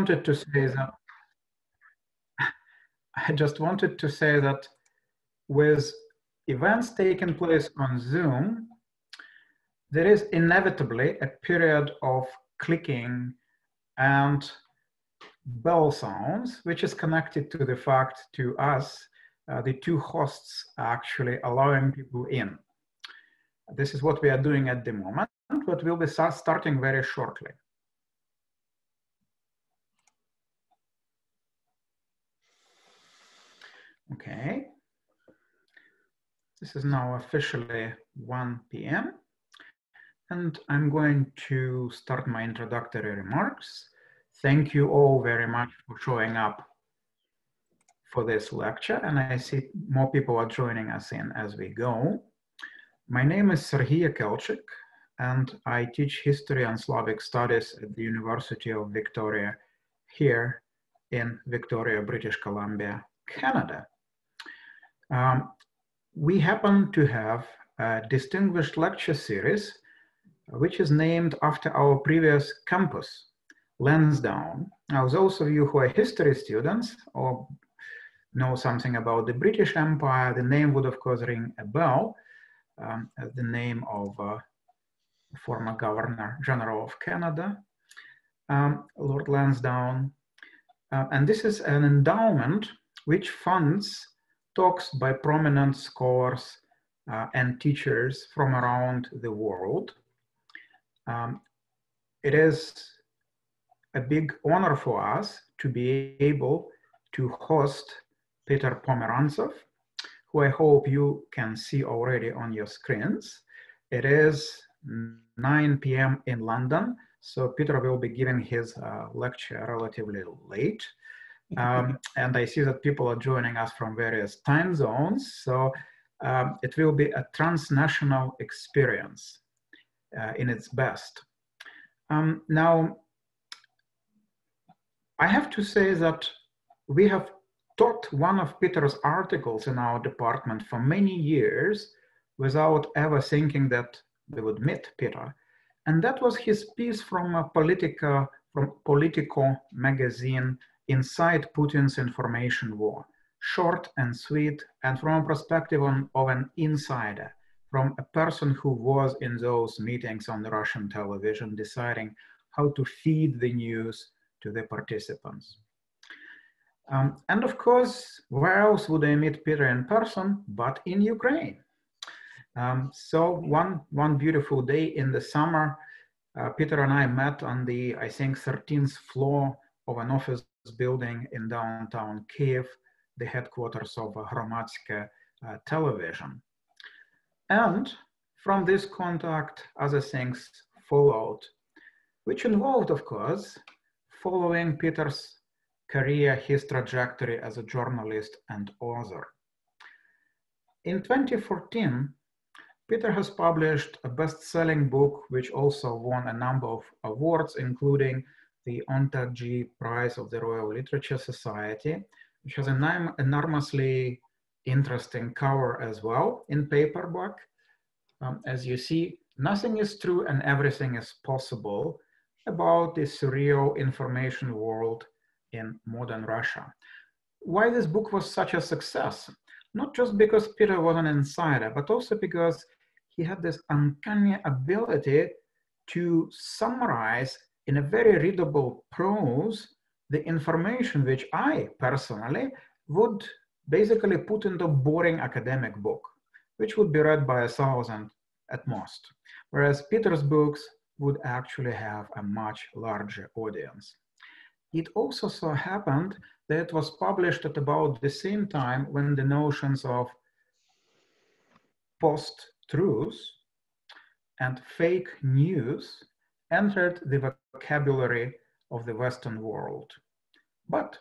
wanted to say that with events taking place on Zoom, there is inevitably a period of clicking and bell sounds, which is connected to the fact to us, the two hosts actually allowing people in. This is what we are doing at the moment, but we'll be starting very shortly. Okay. This is now officially 1 p.m. and I'm going to start my introductory remarks. Thank you all very much for showing up for this lecture, and I see more people are joining us in as we go. My name is Serhiy Kelchik, and I teach history and Slavic studies at the University of Victoria here in Victoria, British Columbia, Canada. We happen to have a distinguished lecture series, which is named after our previous campus, Lansdowne. Now, those of you who are history students or know something about the British Empire, the name would of course ring a bell as the name of former Governor General of Canada, Lord Lansdowne. And this is an endowment which funds talks by prominent scholars and teachers from around the world. It is a big honor for us to be able to host Peter Pomerantsev, who I hope you can see already on your screens. It is 9 p.m. in London, so Peter will be giving his lecture relatively late. And I see that people are joining us from various time zones, so it will be a transnational experience in its best. Now, I have to say that we have taught one of Peter's articles in our department for many years without ever thinking that we would meet Peter. And that was his piece from Politico magazine, Inside Putin's Information War. Short and sweet, and from a perspective of an insider, from a person who was in those meetings on the Russian television deciding how to feed the news to the participants. And of course, where else would I meet Peter in person but in Ukraine? So one beautiful day in the summer, Peter and I met on the, I think, 13th floor of an office building in downtown Kiev, the headquarters of Hromadske television. And from this contact, other things followed, which involved, of course, following Peter's career, his trajectory as a journalist and author. In 2014, Peter has published a best-selling book, which also won a number of awards, including the Ontarji Prize of the Royal Literature Society, which has an enormously interesting cover as well in paperback. As you see, nothing is true and everything is possible about the surreal information world in modern Russia. Why this book was such a success? Not just because Peter was an insider, but also because he had this uncanny ability to summarize in a very readable prose the information which I personally would basically put into a boring academic book, which would be read by 1,000 at most. Whereas Peter's books would actually have a much larger audience. It also so happened that it was published at about the same time when the notions of post-truth and fake news entered the vocabulary of the Western world. But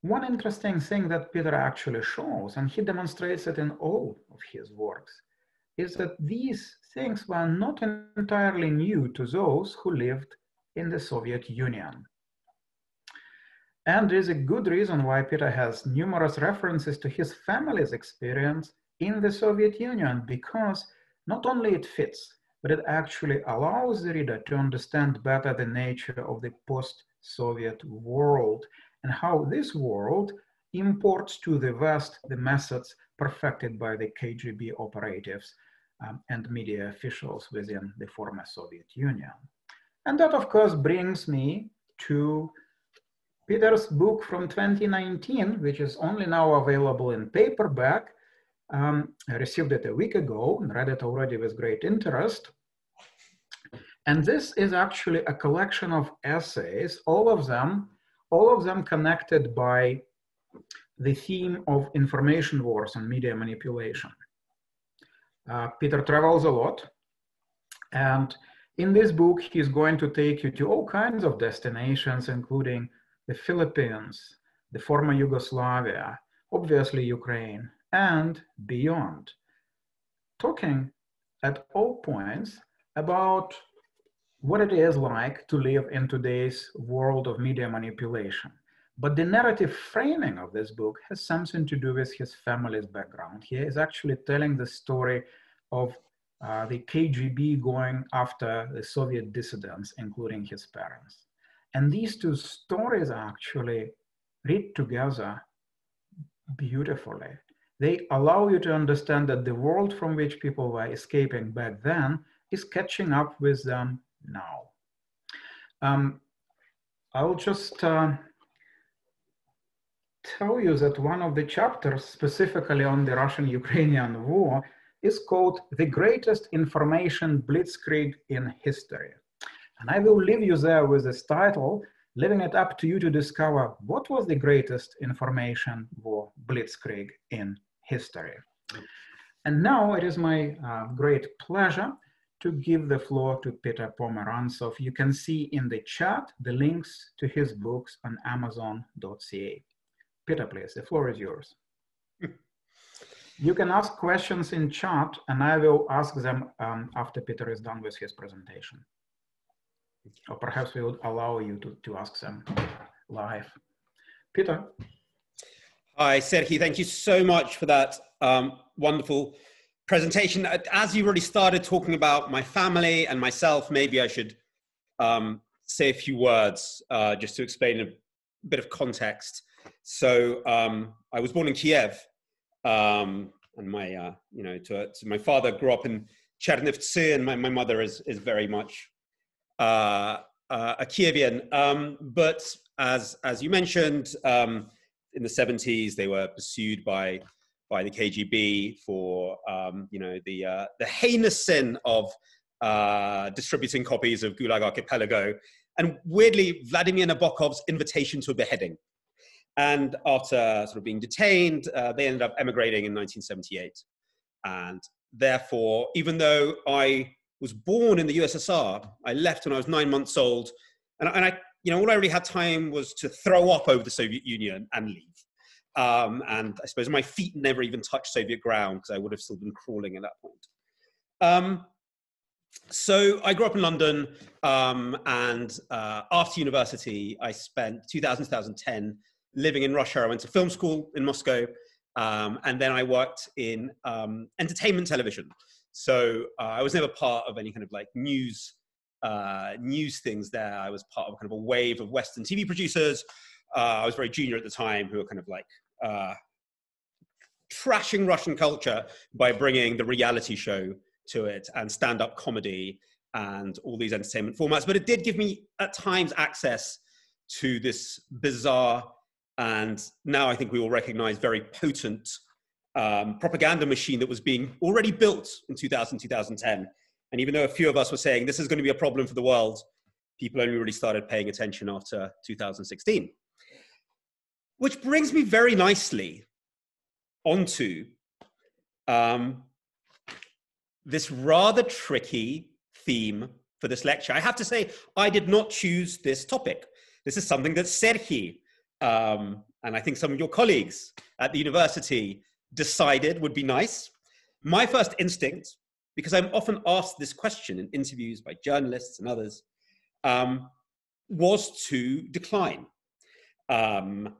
one interesting thing that Peter actually shows, and he demonstrates it in all of his works, is that these things were not entirely new to those who lived in the Soviet Union. And there is a good reason why Peter has numerous references to his family's experience in the Soviet Union, because not only it fits, but it actually allows the reader to understand better the nature of the post-Soviet world and how this world imports to the West the methods perfected by the KGB operatives and media officials within the former Soviet Union. And that, of course, brings me to Peter's book from 2019, which is only now available in paperback. I received it a week ago and read it already with great interest. And this is actually a collection of essays, all of them connected by the theme of information wars and media manipulation. Peter travels a lot, and in this book, he's going to take you to all kinds of destinations, including the Philippines, the former Yugoslavia, obviously Ukraine, and beyond, talking at all points about what it is like to live in today's world of media manipulation. But the narrative framing of this book has something to do with his family's background. He is actually telling the story of the KGB going after the Soviet dissidents, including his parents. And these two stories actually read together beautifully. They allow you to understand that the world from which people were escaping back then is catching up with them now. I'll just tell you that one of the chapters specifically on the Russian-Ukrainian war is called The Greatest Information Blitzkrieg in History. And I will leave you there with this title, leaving it up to you to discover what was the greatest information war blitzkrieg in history. And now it is my great pleasure to give the floor to Peter Pomerantsev. You can see in the chat the links to his books on Amazon.ca. Peter, please, the floor is yours. You can ask questions in chat, and I will ask them after Peter is done with his presentation. Or perhaps we would allow you to ask them live. Peter. Hi, Sergey. Thank you so much for that wonderful presentation. As you already started talking about my family and myself, maybe I should say a few words just to explain a bit of context. So I was born in Kiev, and my, my father grew up in Chernivtsi, and my mother is very much a Kievian. But as you mentioned, in the 70s, they were pursued by the KGB for the heinous sin of distributing copies of Gulag Archipelago, and weirdly Vladimir Nabokov's invitation to a beheading. And after sort of being detained, they ended up emigrating in 1978. And therefore, even though I was born in the USSR, I left when I was 9 months old, and I all I really had time was to throw up over the Soviet Union and leave. And I suppose my feet never even touched Soviet ground because I would have still been crawling at that point. So I grew up in London, and after university, I spent 2010 living in Russia. I went to film school in Moscow, and then I worked in entertainment television. So I was never part of any kind of like news things there. I was part of kind of a wave of Western TV producers. I was very junior at the time, who were kind of like trashing Russian culture by bringing the reality show to it and stand-up comedy and all these entertainment formats. But it did give me at times access to this bizarre, and now I think we all recognize, very potent propaganda machine that was being already built in 2010. And even though a few of us were saying this is going to be a problem for the world, people only really started paying attention after 2016. Which brings me very nicely onto this rather tricky theme for this lecture. I have to say, I did not choose this topic. This is something that Sergey, and I think some of your colleagues at the university decided would be nice. My first instinct, because I'm often asked this question in interviews by journalists and others, was to decline. And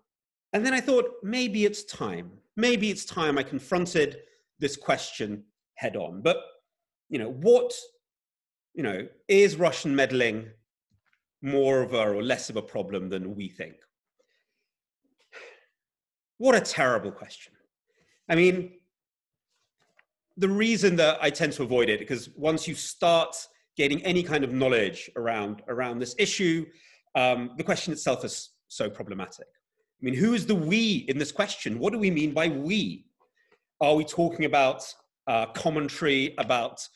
then I thought, maybe it's time. Maybe it's time I confronted this question head on. But, what you know, is Russian meddling more of a or less of a problem than we think? What a terrible question. I mean, the reason that I tend to avoid it, because once you start getting any kind of knowledge around this issue, the question itself is so problematic. I mean, who is the we in this question? What do we mean by we? Are we talking about commentary about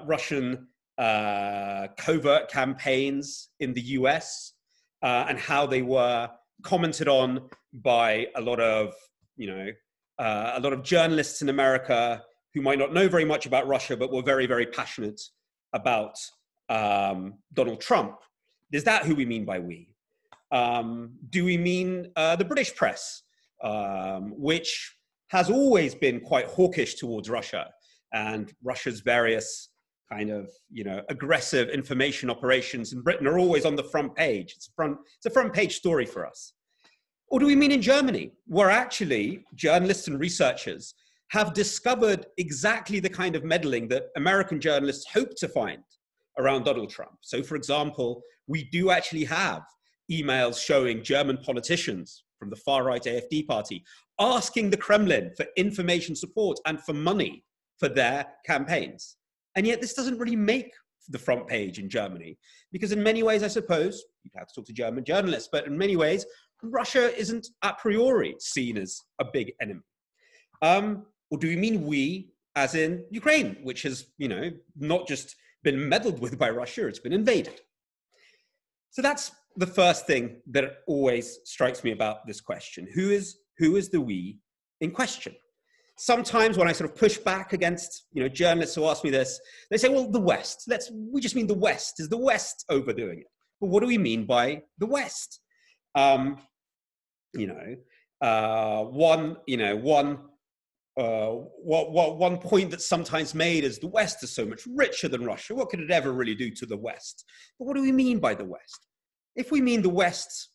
Russian covert campaigns in the US and how they were commented on by a lot of, you know, a lot of journalists in America who might not know very much about Russia, but were very, very passionate about Donald Trump? Is that who we mean by we? Do we mean the British press, which has always been quite hawkish towards Russia and Russia's various kind of, you know, aggressive information operations in Britain are always on the front page. It's a front page story for us. Or do we mean in Germany, where actually journalists and researchers have discovered exactly the kind of meddling that American journalists hope to find around Donald Trump? So, for example, we do actually have emails showing German politicians from the far-right AfD party asking the Kremlin for information support and for money for their campaigns. And yet this doesn't really make the front page in Germany, because in many ways, I suppose, you'd have to talk to German journalists, but in many ways, Russia isn't a priori seen as a big enemy. Or do we mean we as in Ukraine, which has, you know, not just been meddled with by Russia, it's been invaded? So that's the first thing that always strikes me about this question. Who is the we in question? Sometimes when I sort of push back against, you know, journalists who ask me this, they say, well, the West, we just mean the West. Is the West overdoing it? But what do we mean by the West? One point that's sometimes made is the West is so much richer than Russia. What could it ever really do to the West? But what do we mean by the West? If we mean the West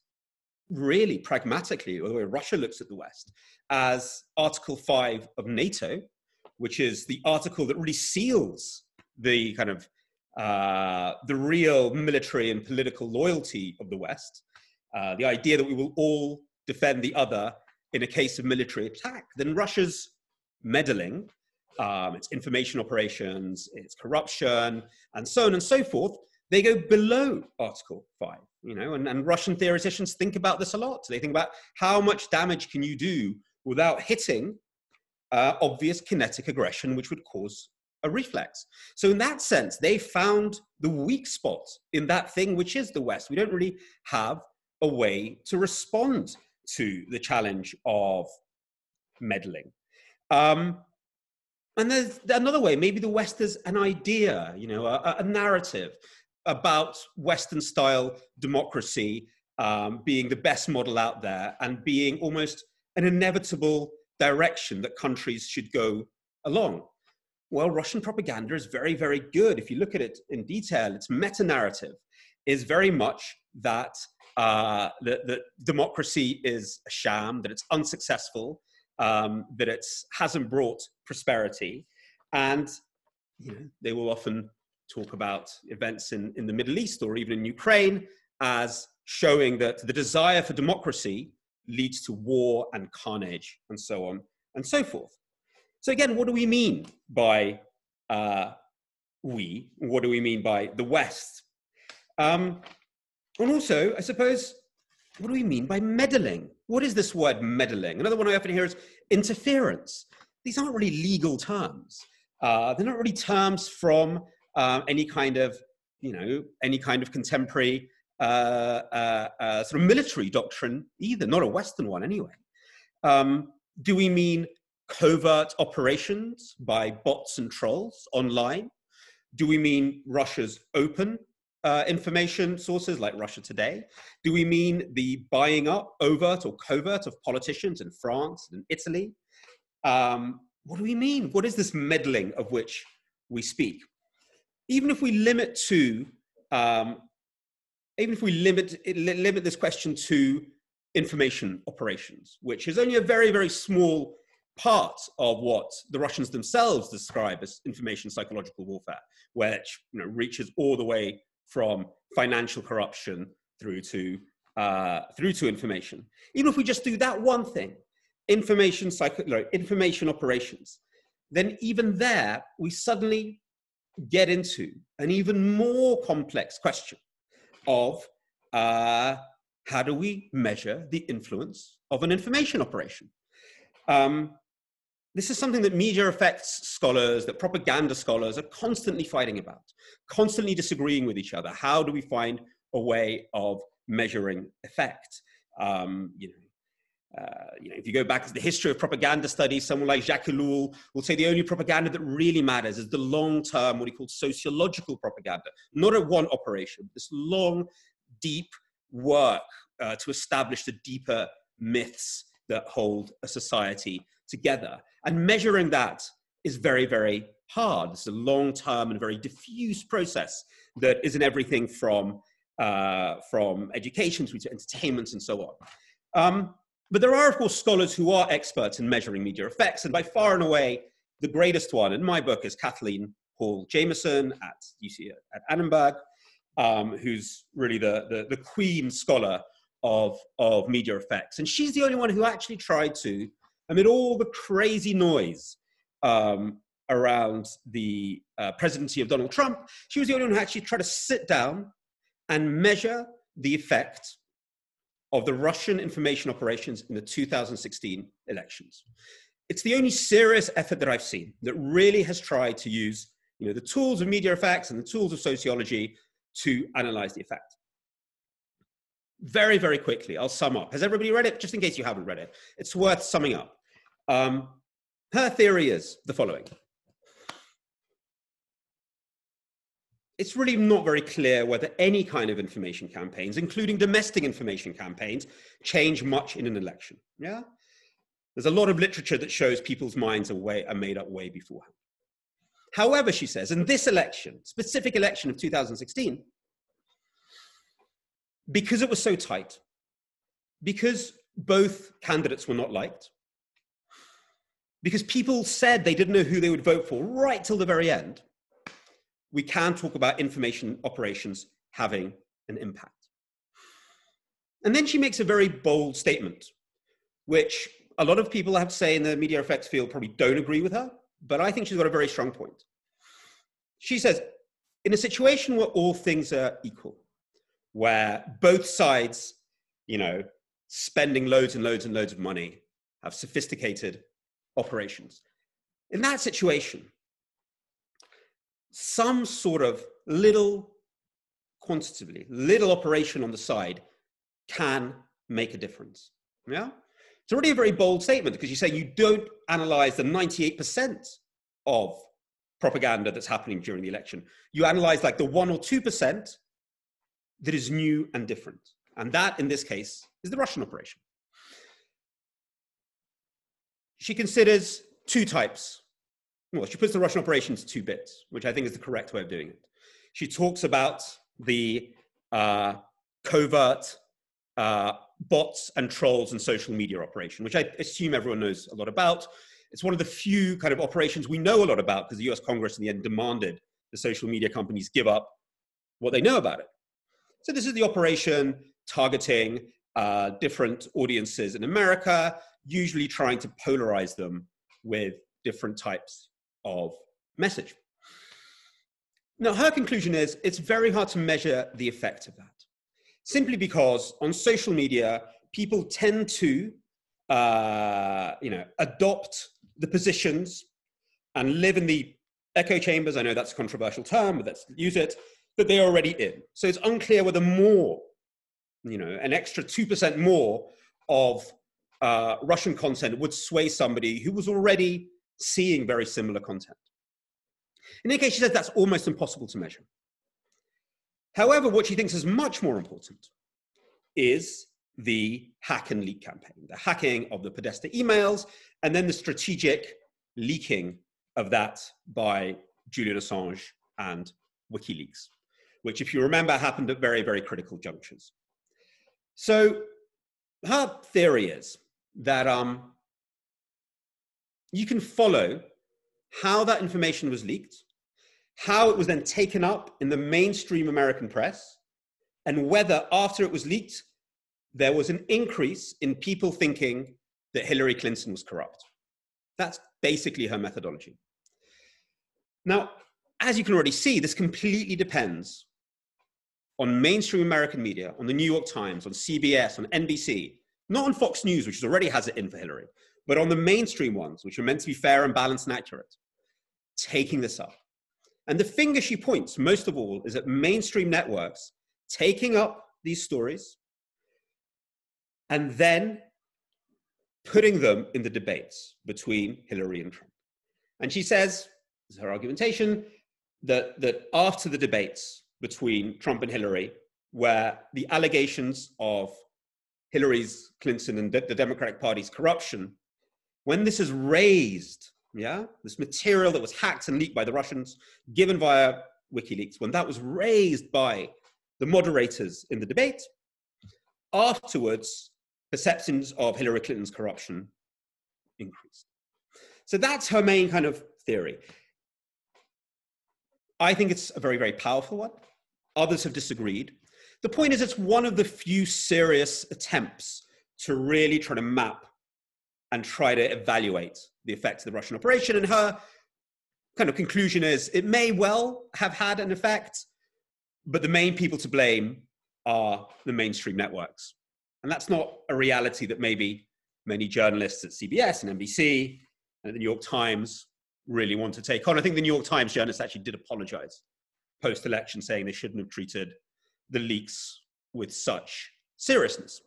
really pragmatically, or the way Russia looks at the West, as Article 5 of NATO, which is the article that really seals the kind of the real military and political loyalty of the West, the idea that we will all defend the other in a case of military attack, then Russia's meddling, its information operations, its corruption, and so on and so forth, they go below Article 5, you know, and Russian theoreticians think about this a lot. They think about how much damage can you do without hitting obvious kinetic aggression, which would cause a reflex. So in that sense, they found the weak spot in that thing, which is the West. We don't really have a way to respond to the challenge of meddling. And there's another way. Maybe the West is an idea, you know, a narrative about Western-style democracy being the best model out there and being almost an inevitable direction that countries should go along. Well, Russian propaganda is very, very good. If you look at it in detail, its meta-narrative is very much that that democracy is a sham, that it's unsuccessful, that it hasn't brought prosperity. And you know, they will often talk about events in the Middle East or even in Ukraine as showing that the desire for democracy leads to war and carnage and so on and so forth. So again, what do we mean by we? What do we mean by the West? And also, I suppose, what do we mean by meddling? What is this word meddling? Another one I often hear is interference. These aren't really legal terms. They're not really terms from any kind of, you know, any kind of contemporary sort of military doctrine either, not a Western one anyway. Do we mean covert operations by bots and trolls online? Do we mean Russia's open information sources like Russia Today? Do we mean the buying up, overt or covert, of politicians in France and Italy? What do we mean? What is this meddling of which we speak? Even if we limit to, even if we limit this question to information operations, which is only a very, very small part of what the Russians themselves describe as information psychological warfare, which reaches all the way from financial corruption through to information. Even if we just do that one thing, information operations, then even there we suddenly get into an even more complex question of how do we measure the influence of an information operation? This is something that media effects scholars, that propaganda scholars are constantly fighting about, constantly disagreeing with each other. How do we find a way of measuring effect? If you go back to the history of propaganda studies, someone like Jacques Ellul will say the only propaganda that really matters is the long-term, what he called sociological propaganda, not a one operation, this long, deep work to establish the deeper myths that hold a society together. And measuring that is very, very hard. It's a long-term and very diffuse process that is in everything from education through to entertainment and so on. But there are, of course, scholars who are experts in measuring media effects, and by far and away, the greatest one in my book is Kathleen Hall Jameson at UC at Annenberg, who's really the queen scholar of media effects. And she's the only one who actually tried to, amid all the crazy noise around the presidency of Donald Trump, she was the only one who actually tried to sit down and measure the effect of the Russian information operations in the 2016 elections. It's the only serious effort that I've seen that really has tried to use the tools of media effects and the tools of sociology to analyze the effect. Very, very quickly, I'll sum up. Has everybody read it? Just in case you haven't read it, it's worth summing up. Her theory is the following. It's really not very clear whether any kind of information campaigns, including domestic information campaigns, change much in an election. Yeah, there's a lot of literature that shows people's minds are made up way beforehand. However, she says, in this election, specific election of 2016, because it was so tight, because both candidates were not liked, because people said they didn't know who they would vote for right till the very end, we can talk about information operations having an impact. And then she makes a very bold statement, which a lot of people, I have to say, in the media effects field probably don't agree with her, but I think she's got a very strong point. She says, in a situation where all things are equal, where both sides, spending loads and loads and loads of money, have sophisticated operations, in that situation, some sort of quantitatively little operation on the side can make a difference. Yeah, it's already a very bold statement because you say you don't analyze the 98% of propaganda that's happening during the election. You analyze like the 1 or 2% that is new and different. And that, in this case, is the Russian operation. She considers two types. Well, she puts the Russian operation into 2 bits, which I think is the correct way of doing it. She talks about the covert bots and trolls and social media operation, which I assume everyone knows a lot about. It's one of the few kind of operations we know a lot about because the US Congress in the end demanded the social media companies give up what they know about it. So this is the operation targeting different audiences in America, usually trying to polarize them with different types of message. Now, her conclusion is it's very hard to measure the effect of that, simply because on social media, people tend to adopt the positions and live in the echo chambers. I know that's a controversial term, but let's use it, that they're already in. So it's unclear whether more, an extra 2% more of Russian content would sway somebody who was already seeing very similar content. In any case, she says that's almost impossible to measure. However, what she thinks is much more important is the hack and leak campaign, the hacking of the Podesta emails, and then the strategic leaking of that by Julian Assange and WikiLeaks, which, if you remember, happened at very, very critical junctures. So her theory is that you can follow how that information was leaked, how it was then taken up in the mainstream American press, and whether after it was leaked, there was an increase in people thinking that Hillary Clinton was corrupt. That's basically her methodology. Now, as you can already see, this completely depends on mainstream American media, on the New York Times, on CBS, on NBC, not on Fox News, which already has it in for Hillary, but on the mainstream ones, which are meant to be fair and balanced and accurate, taking this up. And the finger she points most of all is at mainstream networks taking up these stories and then putting them in the debates between Hillary and Trump. And she says, this is her argumentation, that after the debates between Trump and Hillary, where the allegations of Hillary's, Clinton, and the Democratic Party's corruption, when this is raised, this material that was hacked and leaked by the Russians, given via WikiLeaks, when that was raised by the moderators in the debate, afterwards, perceptions of Hillary Clinton's corruption increased. So that's her main kind of theory. I think it's a very, very powerful one. Others have disagreed. The point is, it's one of the few serious attempts to really try to map and try to evaluate the effects of the Russian operation. And her kind of conclusion is it may well have had an effect, but the main people to blame are the mainstream networks. And that's not a reality that maybe many journalists at CBS and NBC and the New York Times really want to take on. I think the New York Times journalists actually did apologize post-election, saying they shouldn't have treated the leaks with such seriousness.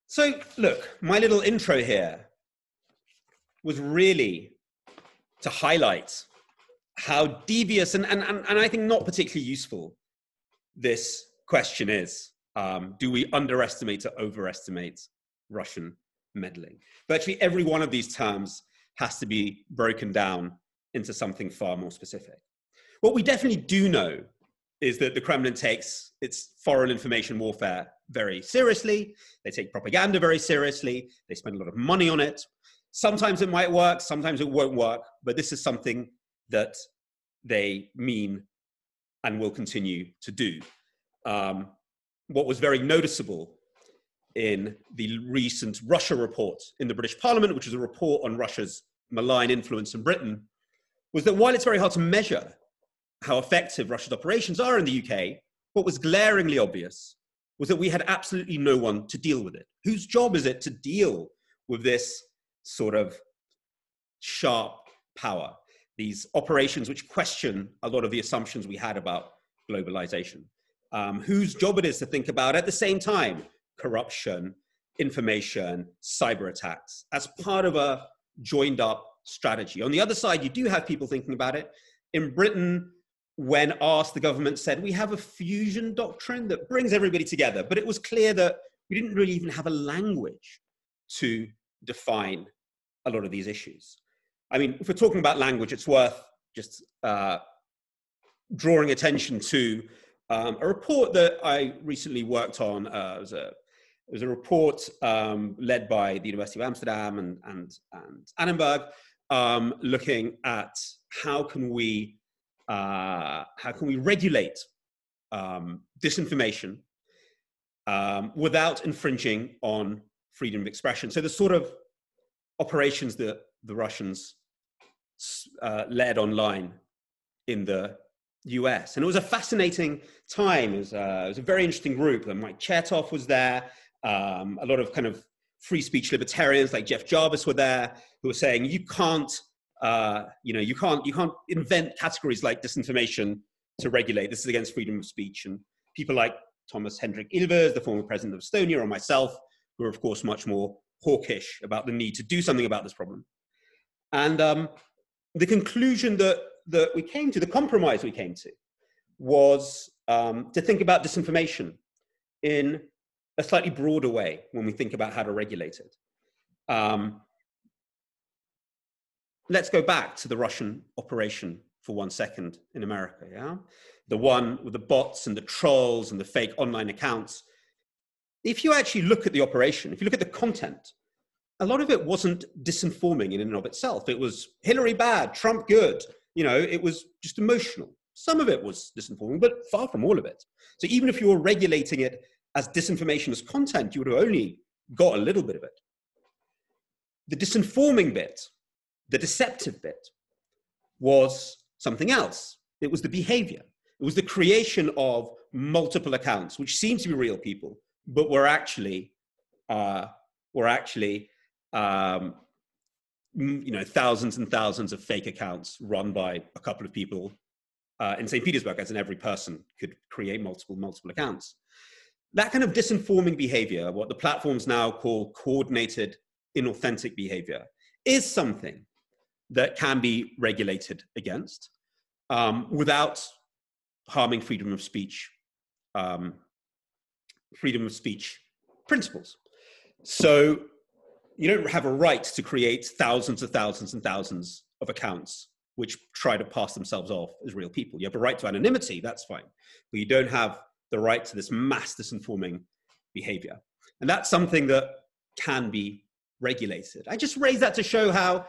So look, my little intro here was really to highlight how devious and I think not particularly useful this question is. Do we underestimate or overestimate Russian meddling? Virtually every one of these terms has to be broken down into something far more specific. What we definitely do know is that the Kremlin takes its foreign information warfare very seriously. They take propaganda very seriously. They spend a lot of money on it. Sometimes it might work, sometimes it won't work, but this is something that they mean and will continue to do. What was very noticeable in the recent Russia report in the British Parliament, which is a report on Russia's malign influence in Britain, was that while it's very hard to measure how effective Russia's operations are in the UK, what was glaringly obvious was that we had absolutely no one to deal with it. Whose job is it to deal with this sort of sharp power, these operations which question a lot of the assumptions we had about globalization? Whose job it is to think about, at the same time, corruption, information, cyber attacks, as part of a joined up strategy. On the other side, you do have people thinking about it. In Britain, when asked, the government said, we have a fusion doctrine that brings everybody together. But it was clear that we didn't really even have a language to define a lot of these issues. I mean, if we're talking about language, it's worth just drawing attention to a report that I recently worked on. It was a report led by the University of Amsterdam and Annenberg, looking at how can we regulate disinformation without infringing on freedom of expression. So the sort of operations that the Russians led online in the US. And it was a fascinating time. It was a very interesting group. Mike Chertoff was there. A lot of kind of free speech libertarians like Jeff Jarvis were there, who were saying you can't invent categories like disinformation to regulate. This is against freedom of speech. And people like Thomas Hendrik Ilves, the former president of Estonia, or myself, who are of course much more hawkish about the need to do something about this problem. And the conclusion that we came to, the compromise we came to, was to think about disinformation in a slightly broader way when we think about how to regulate it. Let's go back to the Russian operation for 1 second in America, yeah? The one with the bots and the trolls and the fake online accounts. If you actually look at the operation, if you look at the content, a lot of it wasn't disinforming in and of itself. It was Hillary bad, Trump good. It was just emotional. Some of it was disinforming, but far from all of it. So even if you were regulating it as disinformation as content, you would have only got a little bit of it. The disinforming bit, the deceptive bit, was something else. It was the behavior. It was the creation of multiple accounts, which seemed to be real people, but were actually thousands and thousands of fake accounts run by a couple of people in St. Petersburg, as in every person could create multiple accounts. That kind of disinforming behavior, what the platforms now call coordinated inauthentic behavior, is something that can be regulated against without harming freedom of speech principles. So you don't have a right to create thousands and thousands of accounts which try to pass themselves off as real people. You have a right to anonymity, that's fine, but you don't have the right to this mass disinforming behavior. And that's something that can be regulated. I just raise that to show how,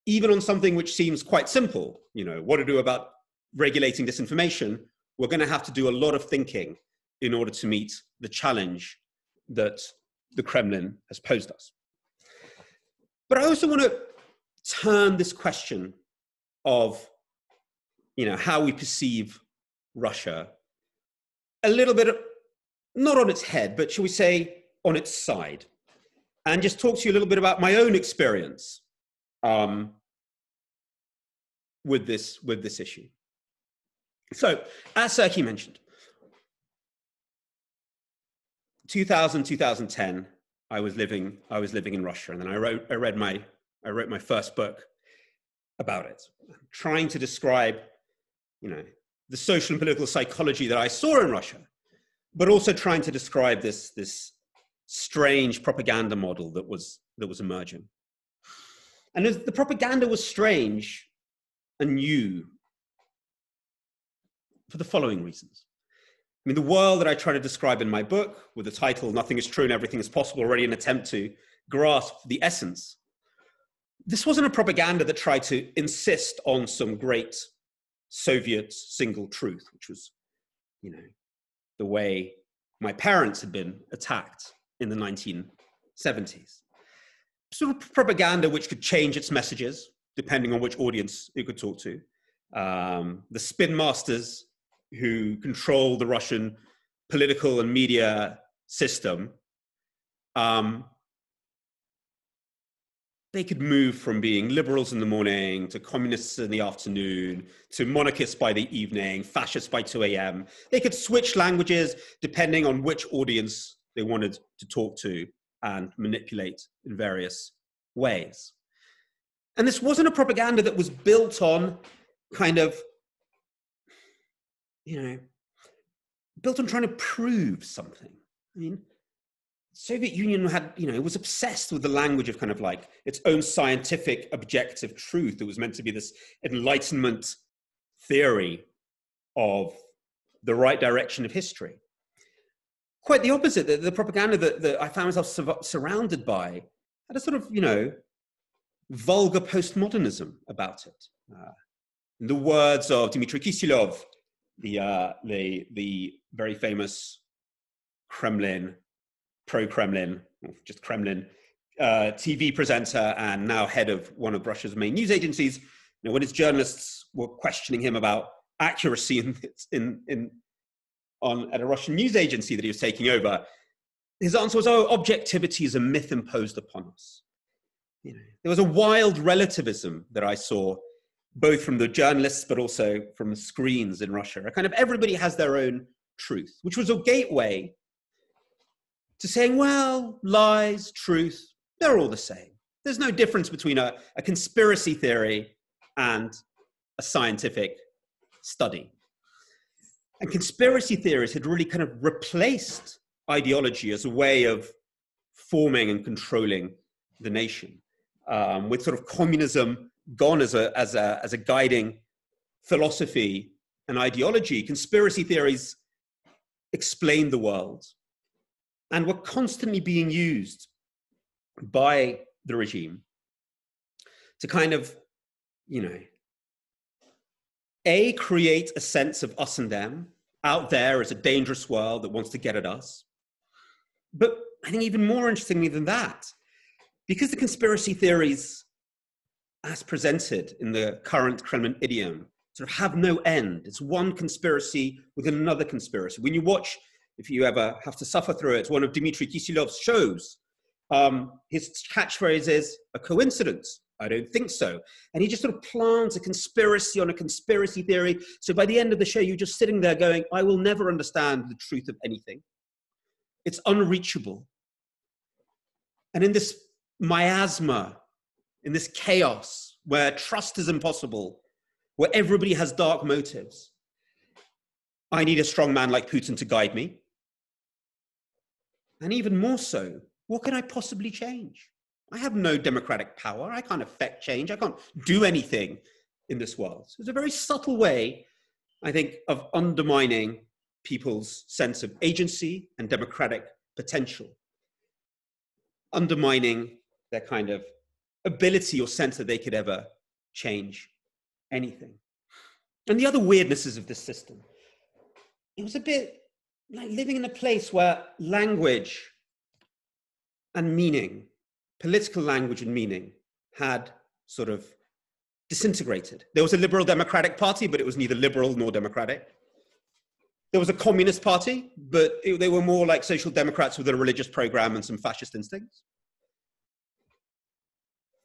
even on something which seems quite simple, what to do about regulating disinformation, we're going to have to do a lot of thinking in order to meet the challenge that the Kremlin has posed us. But I also want to turn this question of, how we perceive Russia a little bit, not on its head, but shall we say on its side, and just talk to you a little bit about my own experience with this issue. So, as Sergei mentioned, 2010, I was living in Russia, and then I wrote my first book about it, trying to describe, the social and political psychology that I saw in Russia, but also trying to describe this strange propaganda model that was emerging. And the propaganda was strange and new for the following reasons. I mean, the world that I try to describe in my book, with the title "Nothing is True and Everything is Possible," already an attempt to grasp the essence. This wasn't a propaganda that tried to insist on some great Soviet single truth, which was, the way my parents had been attacked in the 1970s. Sort of propaganda which could change its messages depending on which audience it could talk to. The spin masters who control the Russian political and media system, they could move from being liberals in the morning to communists in the afternoon to monarchists by the evening, fascists by 2 a.m. They could switch languages depending on which audience they wanted to talk to and manipulate in various ways. And this wasn't a propaganda that was built on kind of, built on trying to prove something. I mean, Soviet Union had, it was obsessed with the language of kind of like its own scientific objective truth. It was meant to be this Enlightenment theory of the right direction of history. Quite the opposite. The propaganda that I found myself surrounded by had a sort of, vulgar postmodernism about it. In the words of Dmitry Kisilov, the very famous Kremlin, pro-Kremlin, or just Kremlin TV presenter and now head of one of Russia's main news agencies, when his journalists were questioning him about accuracy at a Russian news agency that he was taking over, his answer was, objectivity is a myth imposed upon us. There was a wild relativism that I saw, both from the journalists, but also from the screens in Russia. Kind of everybody has their own truth, which was a gateway to saying, well, lies, truth, they're all the same. There's no difference between a conspiracy theory and a scientific study. And conspiracy theories had really kind of replaced ideology as a way of forming and controlling the nation, with sort of communism gone as a guiding philosophy and ideology. Conspiracy theories explained the world and were constantly being used by the regime to kind of, create a sense of us and them. Out there is a dangerous world that wants to get at us. But I think even more interestingly than that, because the conspiracy theories as presented in the current Kremlin idiom sort of have no end. It's one conspiracy within another conspiracy. When you watch, if you ever have to suffer through it, one of Dmitry Kiselyov's shows, his catchphrase is, "A coincidence? I don't think so." And he just sort of plants a conspiracy on a conspiracy theory. So by the end of the show, you're just sitting there going, I will never understand the truth of anything. It's unreachable. And in this miasma, in this chaos where trust is impossible, where everybody has dark motives, I need a strong man like Putin to guide me. And even more so, what can I possibly change? I have no democratic power. I can't affect change. I can't do anything in this world. So it's a very subtle way, I think, of undermining people's sense of agency and democratic potential, undermining their kind of ability or sense that they could ever change anything. And the other weirdnesses of this system, it was a bit like living in a place where language and meaning, political language and meaning, had sort of disintegrated. There was a liberal democratic party, but it was neither liberal nor democratic. There was a communist party, but they were more like social democrats with a religious program and some fascist instincts.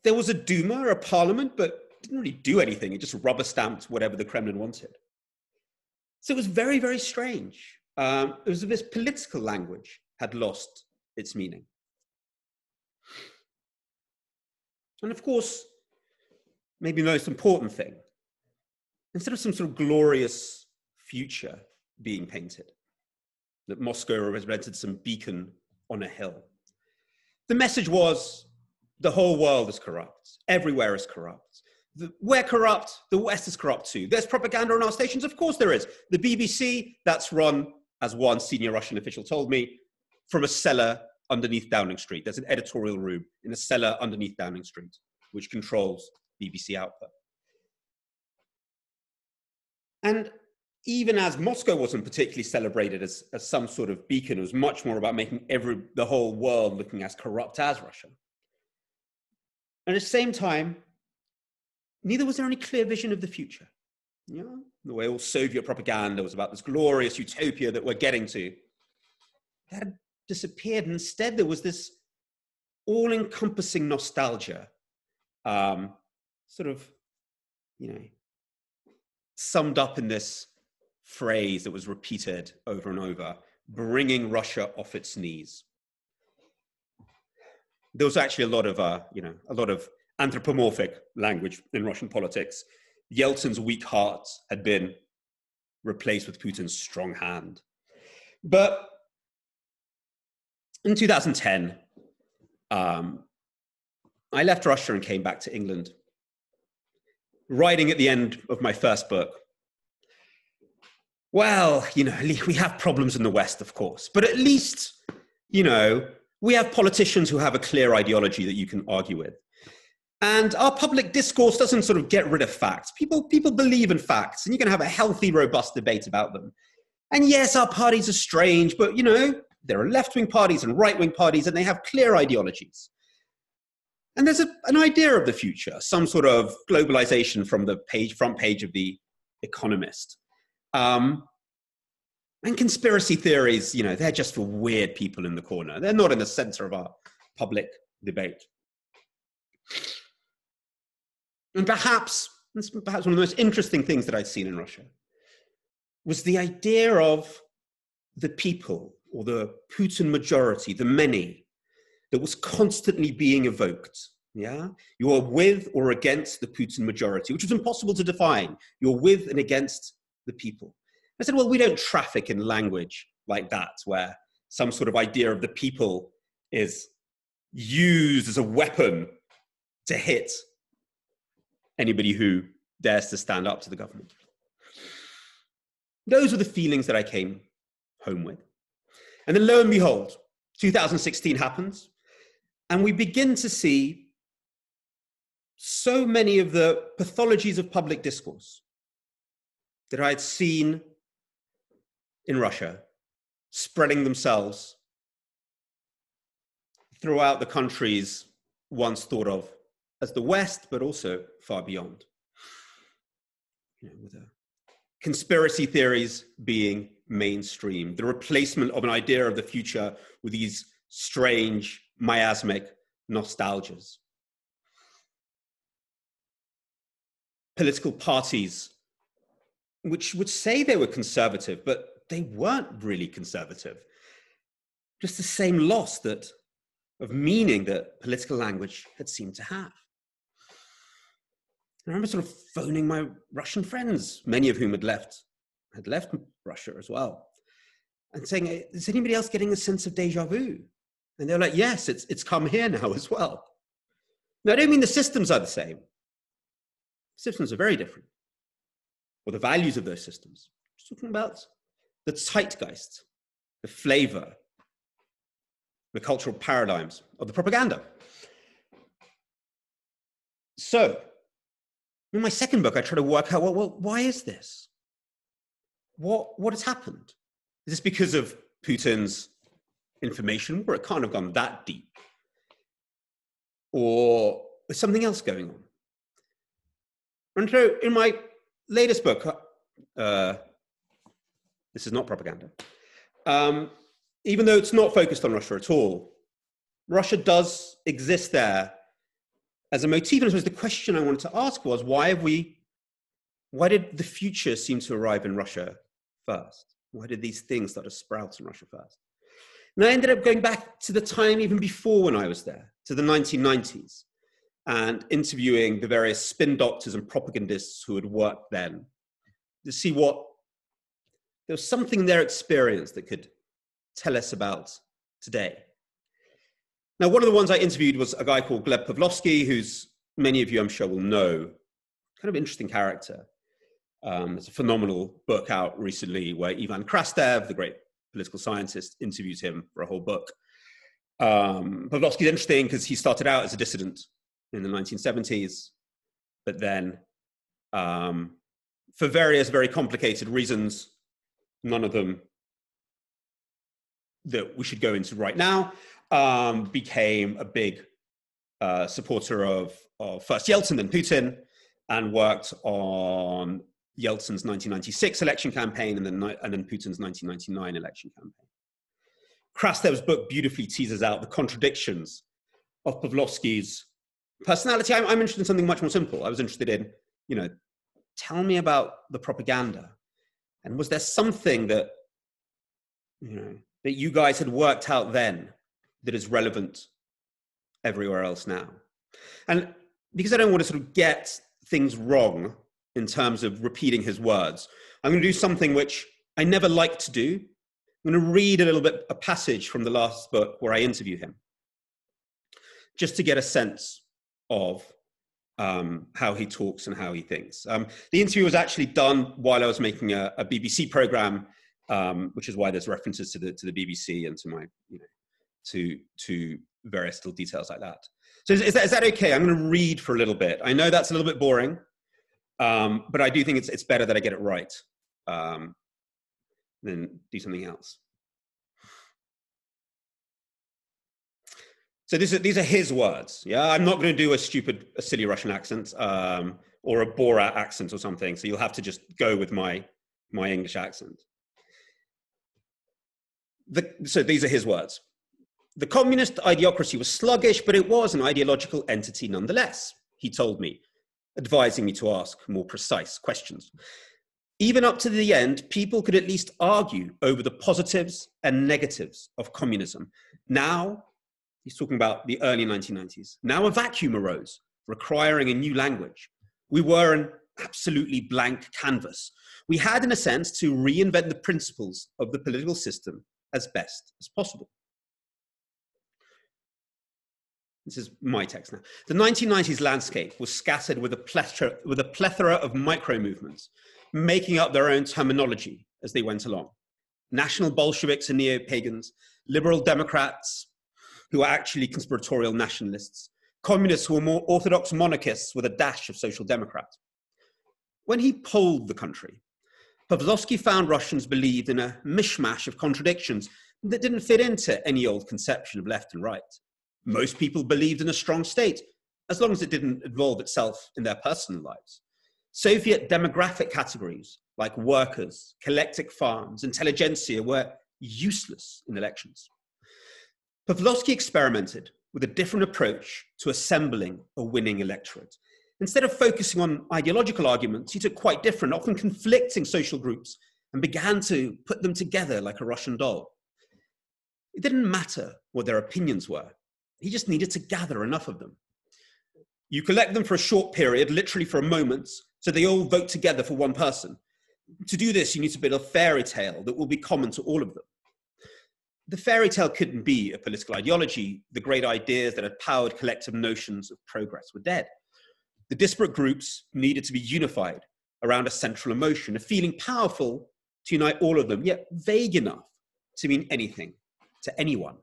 There was a Duma, a parliament, but didn't really do anything. It just rubber stamped whatever the Kremlin wanted. So it was very, very strange. It was this political language had lost its meaning. And of course, maybe the most important thing, instead of some sort of glorious future being painted, that Moscow represented some beacon on a hill, the message was the whole world is corrupt. Everywhere is corrupt. We're corrupt. The West is corrupt too. There's propaganda on our stations. Of course there is. The BBC, that's run, as one senior Russian official told me, from a cellar underneath Downing Street. There's an editorial room in a cellar underneath Downing Street, which controls BBC output. And even as Moscow wasn't particularly celebrated as some sort of beacon, it was much more about making the whole world looking as corrupt as Russia. And at the same time, neither was there any clear vision of the future. You know, the way all Soviet propaganda was about this glorious utopia that we're getting to, that had disappeared. And instead, there was this all-encompassing nostalgia, sort of, summed up in this phrase that was repeated over and over: bringing Russia off its knees. There was actually a lot of anthropomorphic language in Russian politics. Yeltsin's weak heart had been replaced with Putin's strong hand. But in 2010, I left Russia and came back to England, writing at the end of my first book, well, we have problems in the West, of course, but at least, we have politicians who have a clear ideology that you can argue with. And our public discourse doesn't sort of get rid of facts. People believe in facts, and you can have a healthy, robust debate about them. And yes, our parties are strange, but there are left-wing parties and right-wing parties, and they have clear ideologies. And there's an idea of the future, some sort of globalization from the front page of The Economist. And conspiracy theories, they're just for weird people in the corner. They're not in the center of our public debate. And perhaps one of the most interesting things that I'd seen in Russia was the idea of the people, or the Putin majority, the many, that was constantly being evoked. Yeah, you are with or against the Putin majority, which was impossible to define. You're with and against the people. I said, well, we don't traffic in language like that, where some sort of idea of the people is used as a weapon to hit anybody who dares to stand up to the government. Those were the feelings that I came home with. And then lo and behold, 2016 happens. And we begin to see so many of the pathologies of public discourse that I had seen in Russia spreading themselves throughout the countries once thought of as the West, but also far beyond. With conspiracy theories being mainstream, the replacement of an idea of the future with these strange, miasmic nostalgias. Political parties, which would say they were conservative, but they weren't really conservative. Just the same loss of meaning that political language had seemed to have. I remember sort of phoning my Russian friends, many of whom had left Russia as well, and saying, is anybody else getting a sense of deja vu? And they were like, yes, it's come here now as well. Now, I don't mean the systems are the same. Systems are very different, or the values of those systems. I'm just talking about the zeitgeist, the flavor, the cultural paradigms of the propaganda. So, in my second book, I try to work out, well, why is this? What has happened? Is this because of Putin's information war? It can't have gone that deep. Or is something else going on? And so in my latest book, this is not propaganda, even though it's not focused on Russia at all, Russia does exist there as a motif. And I suppose the question I wanted to ask was, why did the future seem to arrive in Russia first? Why did these things start to sprout in Russia first? And I ended up going back to the time even before when I was there, to the 1990s, and interviewing the various spin doctors and propagandists who had worked then to see there was something in their experience that could tell us about today. Now, one of the ones I interviewed was a guy called Gleb Pavlovsky, who's many of you, I'm sure, will know. Kind of interesting character. There's a phenomenal book out recently where Ivan Krastev, the great political scientist, interviews him for a whole book. Pavlovsky's interesting because he started out as a dissident in the 1970s, but then for various very complicated reasons, none of them that we should go into right now, became a big supporter of first Yeltsin, then Putin, and worked on Yeltsin's 1996 election campaign and then Putin's 1999 election campaign. Krastev's book beautifully teases out the contradictions of Pavlovsky's personality. I'm interested in something much more simple. I was interested in, tell me about the propaganda. And was there something that you guys had worked out then that is relevant everywhere else now? And because I don't want to sort of get things wrong in terms of repeating his words, I'm going to do something which I never like to do. I'm going to read a passage from the last book where I interview him, just to get a sense of how he talks and how he thinks. The interview was actually done while I was making a BBC program, which is why there's references to the BBC and to my, to various little details like that. So is that okay? I'm going to read for a little bit. I know that's a little bit boring, but I do think it's better that I get it right than do something else. So these are his words. Yeah, I'm not going to do a silly Russian accent or a Borat accent or something. So you'll have to just go with my English accent. So these are his words. The communist ideocracy was sluggish, but it was an ideological entity nonetheless, he told me, advising me to ask more precise questions. Even up to the end, people could at least argue over the positives and negatives of communism. Now, he's talking about the early 1990s. Now a vacuum arose, requiring a new language. We were an absolutely blank canvas. We had, in a sense, to reinvent the principles of the political system as best as possible. This is my text now. The 1990s landscape was scattered with a plethora of micro-movements, making up their own terminology as they went along. National Bolsheviks and neo-pagans, liberal Democrats, who were actually conspiratorial nationalists, communists who were more orthodox monarchists with a dash of social democrat. When he polled the country, Pavlovsky found Russians believed in a mishmash of contradictions that didn't fit into any old conception of left and right. Most people believed in a strong state, as long as it didn't involve itself in their personal lives. Soviet demographic categories like workers, collective farms, intelligentsia were useless in elections. Pavlovsky experimented with a different approach to assembling a winning electorate. Instead of focusing on ideological arguments, he took quite different, often conflicting social groups and began to put them together like a Russian doll. It didn't matter what their opinions were. He just needed to gather enough of them. You collect them for a short period, literally for a moment, so they all vote together for one person. To do this, you need to build a fairy tale that will be common to all of them. The fairy tale couldn't be a political ideology. The great ideas that had powered collective notions of progress were dead. The disparate groups needed to be unified around a central emotion, a feeling powerful to unite all of them, yet vague enough to mean anything to anyone.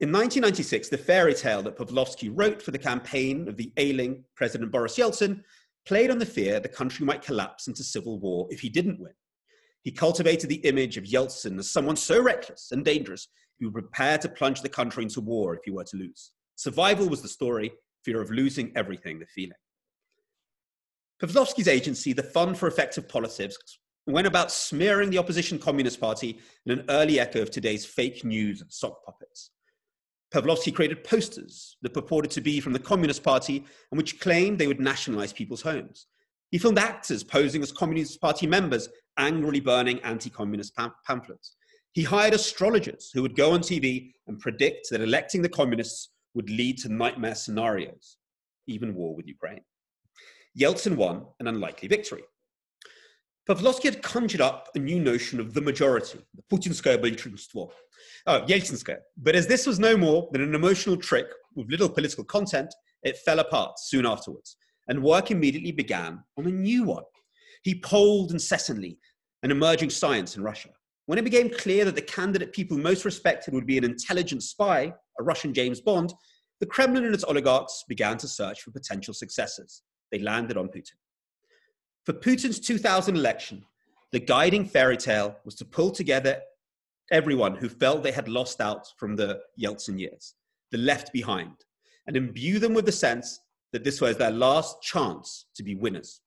In 1996, the fairy tale that Pavlovsky wrote for the campaign of the ailing President Boris Yeltsin played on the fear the country might collapse into civil war if he didn't win. He cultivated the image of Yeltsin as someone so reckless and dangerous he would prepare to plunge the country into war if he were to lose. Survival was the story, fear of losing everything, the feeling. Pavlovsky's agency, the Fund for Effective Politics, went about smearing the opposition Communist Party in an early echo of today's fake news and sock puppets. Pavlovsky created posters that purported to be from the Communist Party and which claimed they would nationalize people's homes. He filmed actors posing as Communist Party members, angrily burning anti-communist pamphlets. He hired astrologers who would go on TV and predict that electing the communists would lead to nightmare scenarios, even war with Ukraine. Yeltsin won an unlikely victory. Pavlovsky had conjured up a new notion of the majority, the Putinskaya большинство, Yeltsinskaya. But as this was no more than an emotional trick with little political content, it fell apart soon afterwards, and work immediately began on a new one. He polled incessantly an emerging science in Russia. When it became clear that the candidate people most respected would be an intelligent spy, a Russian James Bond, the Kremlin and its oligarchs began to search for potential successors. They landed on Putin. For Putin's 2000 election, the guiding fairy tale was to pull together everyone who felt they had lost out from the Yeltsin years, the left behind, and imbue them with the sense that this was their last chance to be winners.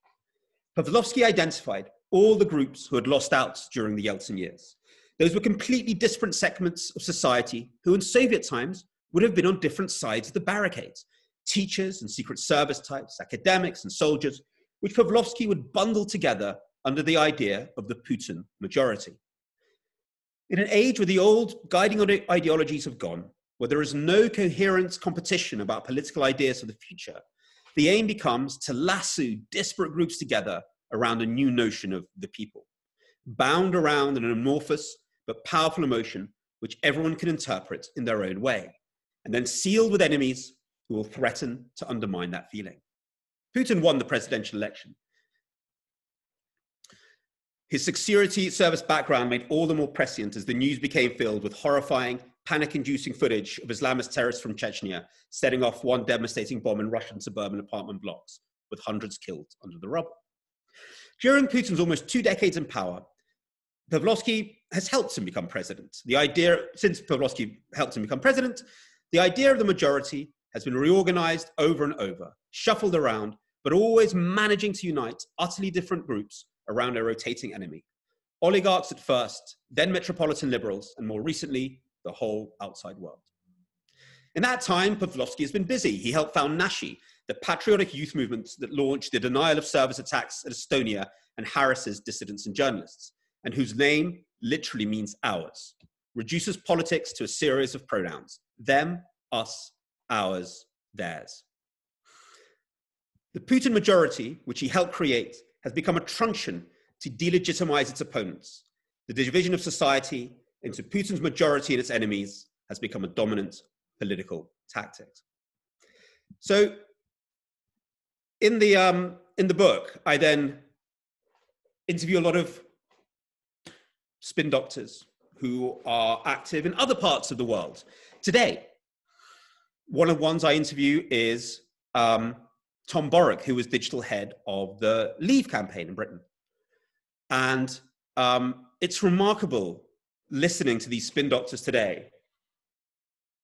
Pavlovsky identified all the groups who had lost out during the Yeltsin years. Those were completely disparate segments of society who in Soviet times would have been on different sides of the barricades. Teachers and secret service types, academics and soldiers, which Pavlovsky would bundle together under the idea of the Putin majority. In an age where the old guiding ideologies have gone, where there is no coherent competition about political ideas for the future, the aim becomes to lasso disparate groups together around a new notion of the people, bound around an amorphous but powerful emotion which everyone can interpret in their own way, and then sealed with enemies who will threaten to undermine that feeling. Putin won the presidential election. His security service background made all the more prescient as the news became filled with horrifying, panic-inducing footage of Islamist terrorists from Chechnya setting off one devastating bomb in Russian suburban apartment blocks, with hundreds killed under the rubble. During Putin's almost 2 decades in power, Pavlovsky has helped him become president. Since Pavlovsky helped him become president, the idea of the majority has been reorganized over and over, shuffled around, but always managing to unite utterly different groups around a rotating enemy. Oligarchs at first, then metropolitan liberals, and more recently, the whole outside world. In that time, Pavlovsky has been busy. He helped found Nashi, the patriotic youth movement that launched the denial of service attacks at Estonia and harasses dissidents and journalists, and whose name literally means ours, reduces politics to a series of pronouns: them, us, ours, theirs. The Putin majority, which he helped create, has become a truncheon to delegitimize its opponents. The division of society into Putin's majority and its enemies has become a dominant political tactic. So in the book, I then interview a lot of spin doctors, who are active in other parts of the world today. One of the ones I interview is Tom Borrock, who was digital head of the Leave campaign in Britain. And it's remarkable listening to these spin doctors today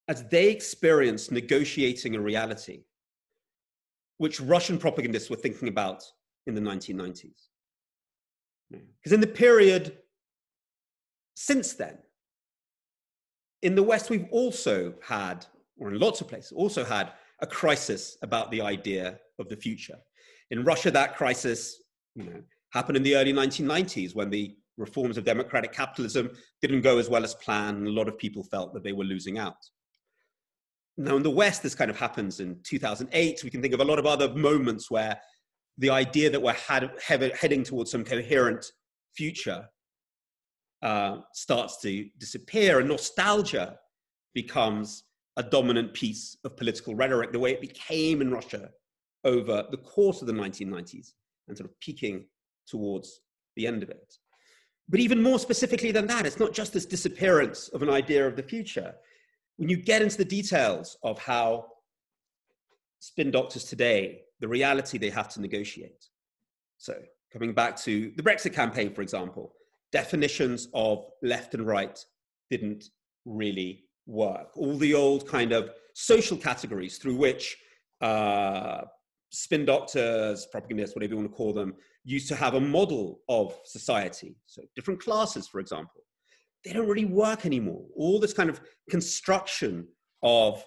as they experience negotiating a reality which Russian propagandists were thinking about in the 1990s. Because in the period since then, in the West, we've also had, or in lots of places, also had a crisis about the idea of the future. In Russia, that crisis, happened in the early 1990s when the reforms of democratic capitalism didn't go as well as planned, and a lot of people felt that they were losing out. Now, in the West, this kind of happens in 2008. We can think of a lot of other moments where the idea that we're heading towards some coherent future starts to disappear, and nostalgia becomes a dominant piece of political rhetoric, the way it became in Russia over the course of the 1990s and sort of peaking towards the end of it. But even more specifically than that, it's not just this disappearance of an idea of the future. When you get into the details of how spin doctors today, the reality they have to negotiate. So coming back to the Brexit campaign, for example, definitions of left and right didn't really work. All the old kind of social categories through which spin doctors, propagandists, whatever you want to call them, used to have a model of society. So different classes, for example, they don't really work anymore. All this kind of construction of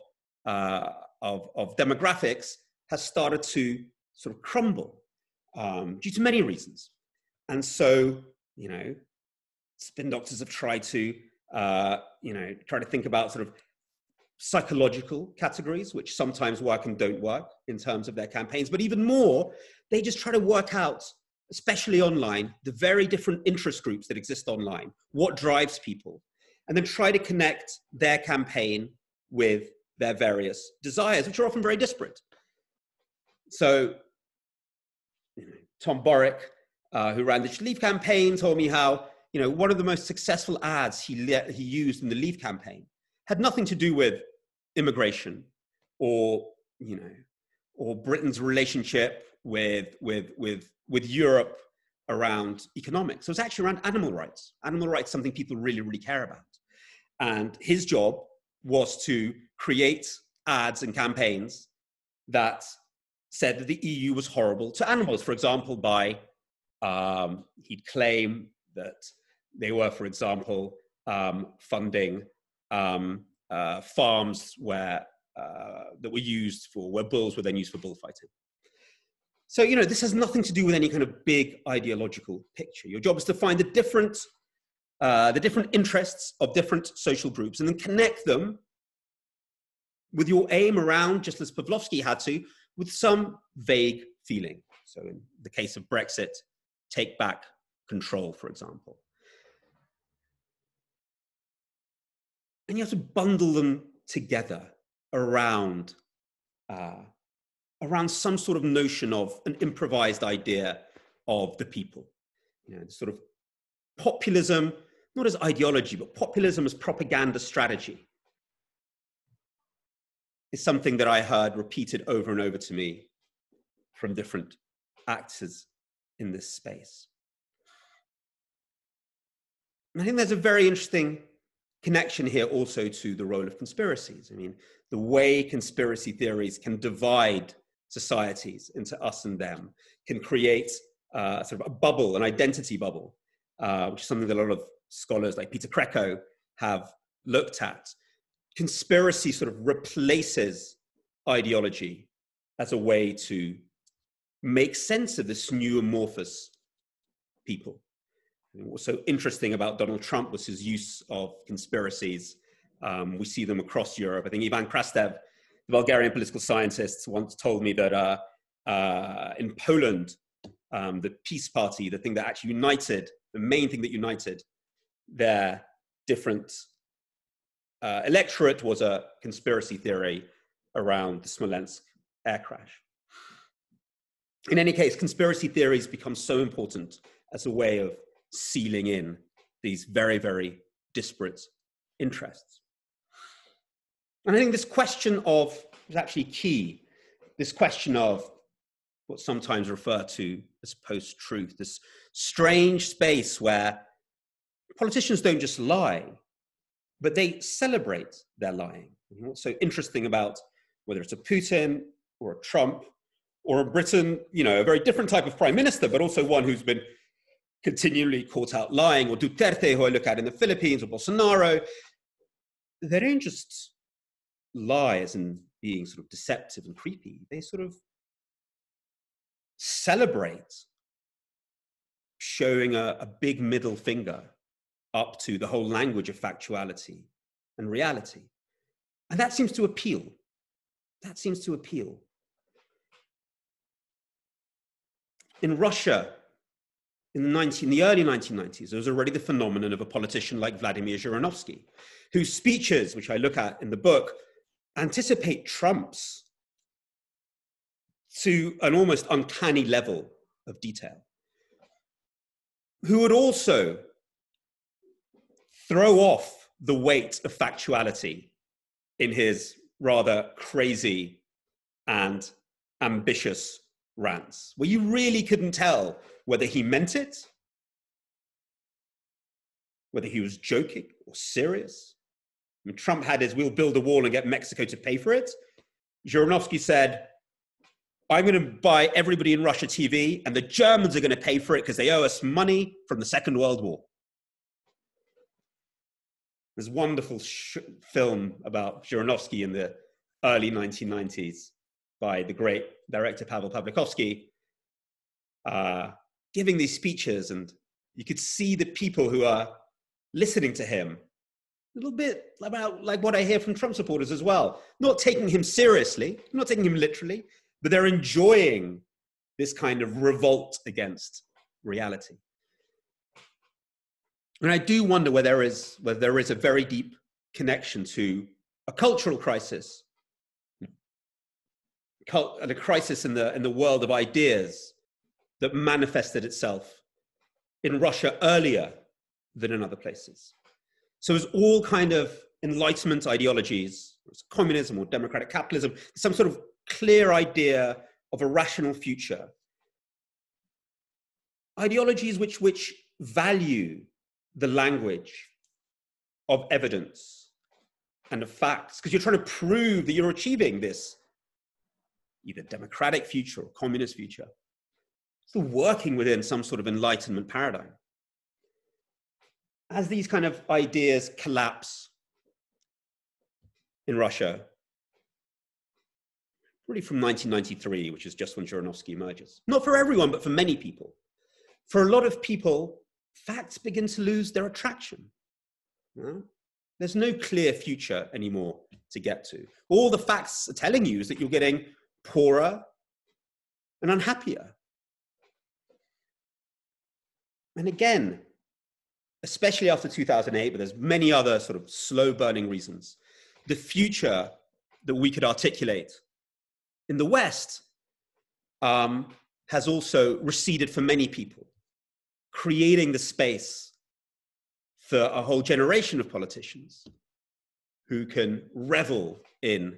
demographics has started to sort of crumble due to many reasons. And so, spin doctors have tried to, think about sort of psychological categories, which sometimes work and don't work in terms of their campaigns. But even more, they just try to work out, especially online, the very different interest groups that exist online, what drives people, and then try to connect their campaign with their various desires, which are often very disparate. So, Tom Borrock, who ran the Leave campaign, told me how, one of the most successful ads he used in the Leave campaign had nothing to do with immigration or Britain's relationship with Europe around economics. So it's actually around animal rights. Animal rights is something people really, really care about. And his job was to create ads and campaigns that said that the EU was horrible to animals. For example, by he'd claim that they were, for example, funding farms where that were used for, where bulls were then used for bullfighting. So, this has nothing to do with any kind of big ideological picture. Your job is to find the different interests of different social groups and then connect them with your aim around, just as Pavlovsky had to, with some vague feeling. So in the case of Brexit, take back control, for example. And you have to bundle them together around some sort of notion of an improvised idea of the people. Sort of populism, not as ideology, but populism as propaganda strategy is something that I heard repeated over and over to me from different actors in this space. And I think there's a very interesting connection here also to the role of conspiracies. I mean, the way conspiracy theories can divide societies into us and them, can create sort of a bubble, an identity bubble, which is something that a lot of scholars like Peter Pomerantsev have looked at. Conspiracy sort of replaces ideology as a way to make sense of this new amorphous people. And what's so interesting about Donald Trump was his use of conspiracies. We see them across Europe. I think Ivan Krastev, the Bulgarian political scientist, once told me that in Poland, the Peace Party, the thing that actually united, the main thing that united their different electorate was a conspiracy theory around the Smolensk air crash. In any case, conspiracy theories become so important as a way of sealing in these very, very disparate interests. And I think this question of, is actually key, this question of what's sometimes referred to as post-truth, this strange space where politicians don't just lie, but they celebrate their lying. And what's so interesting about whether it's a Putin or a Trump or a Britain, you know, a very different type of prime minister, but also one who's been continually caught out lying, or Duterte, who I look at in the Philippines, or Bolsonaro, they don't just lie as in being sort of deceptive and creepy. They sort of celebrate showing a big middle finger up to the whole language of factuality and reality. And that seems to appeal. That seems to appeal. In Russia, in the early 1990s, there was already the phenomenon of a politician like Vladimir Jaronovsky, whose speeches, which I look at in the book, anticipate Trump's to an almost uncanny level of detail, who would also throw off the weight of factuality in his rather crazy and ambitious rants, where you really couldn't tell whether he meant it, whether he was joking or serious. I mean, Trump had his, we'll build a wall and get Mexico to pay for it. Jaronovsky said, I'm going to buy everybody in Russia TV, and the Germans are going to pay for it because they owe us money from the Second World War. There's a wonderful film about Jaronovsky in the early 1990s by the great director Pavel Pawlikowski, giving these speeches, and you could see the people who are listening to him, a little bit about like what I hear from Trump supporters as well, not taking him seriously, not taking him literally, but they're enjoying this kind of revolt against reality. And I do wonder whether there is a very deep connection to a cultural crisis, and a crisis in the world of ideas that manifested itself in Russia earlier than in other places. So as all kind of Enlightenment ideologies, communism or democratic capitalism, some sort of clear idea of a rational future, ideologies which value the language of evidence and of facts, because you're trying to prove that you're achieving this either democratic future or communist future. Still working within some sort of Enlightenment paradigm. As these kind of ideas collapse in Russia, really from 1993, which is just when Jaronovsky emerges. Not for everyone, but for many people. For a lot of people, facts begin to lose their attraction. There's no clear future anymore to get to. All the facts are telling you is that you're getting poorer and unhappier. And again, especially after 2008, but there's many other sort of slow burning reasons, the future that we could articulate in the West has also receded for many people, creating the space for a whole generation of politicians who can revel in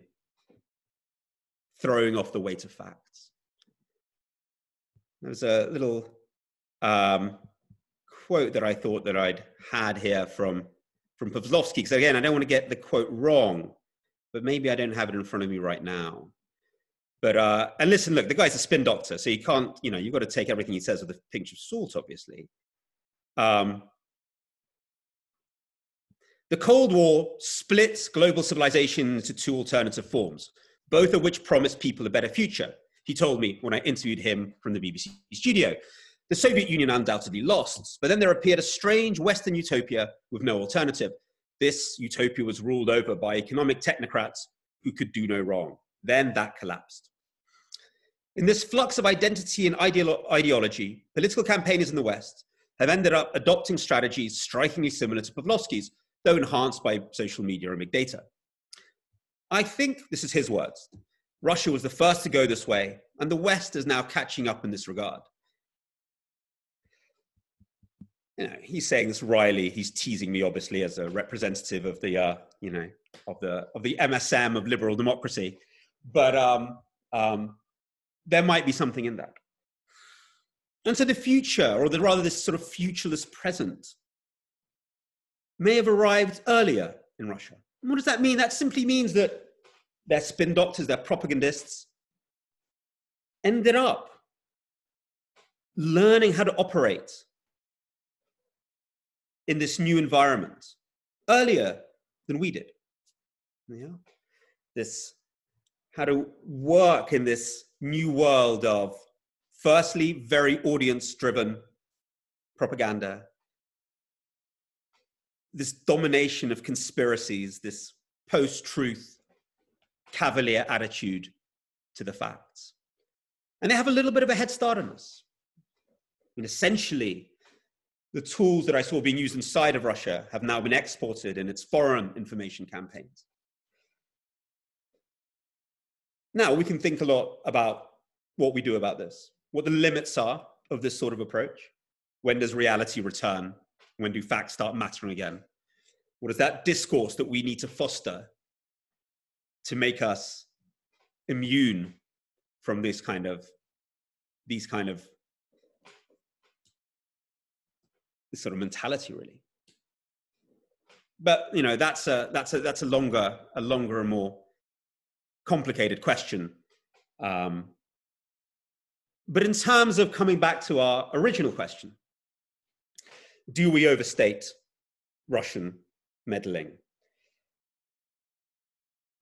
throwing off the weight of facts. There's a little quote that I thought that I'd had here from Pavlovsky, because again, I don't want to get the quote wrong, but maybe I don't have it in front of me right now. But, and listen, look, the guy's a spin doctor, so you can't, you know, you've got to take everything he says with a pinch of salt, obviously. The Cold War split global civilization into two alternative forms, both of which promised people a better future. He told me when I interviewed him from the BBC studio. The Soviet Union undoubtedly lost, but then there appeared a strange Western utopia with no alternative. This utopia was ruled over by economic technocrats who could do no wrong. Then that collapsed. In this flux of identity and ideology, political campaigners in the West have ended up adopting strategies strikingly similar to Pavlovsky's, though enhanced by social media and big data. I think, this is his words, Russia was the first to go this way, and the West is now catching up in this regard. he's saying this wryly. He's teasing me, obviously, as a representative of the, of the MSM of liberal democracy. But there might be something in that. And so the future, or rather this sort of futureless present, may have arrived earlier in Russia. And what does that mean? That simply means that their spin doctors, their propagandists, ended up learning how to operate in this new environment earlier than we did. How to work in this new world of, firstly, very audience-driven propaganda, this domination of conspiracies, this post-truth cavalier attitude to the facts. And they have a little bit of a head start on us. And essentially, the tools that I saw being used inside of Russia have now been exported in its foreign information campaigns. Now, we can think a lot about what we do about this, what the limits are of this sort of approach. When does reality return? When do facts start mattering again? What is that discourse that we need to foster to make us immune from this kind of sort of mentality, really? But that's a longer and more complicated question. But in terms of coming back to our original question, do we overstate Russian meddling?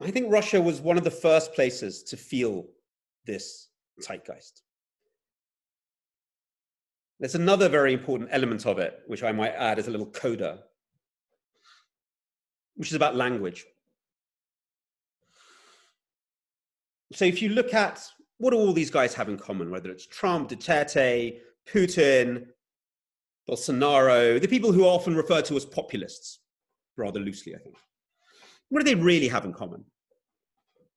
I think Russia was one of the first places to feel this zeitgeist. There's another very important element of it, which I might add as a little coda, which is about language. So if you look at what do all these guys have in common, whether it's Trump, Duterte, Putin, Bolsonaro, the people who are often referred to as populists, rather loosely, I think. What do they really have in common?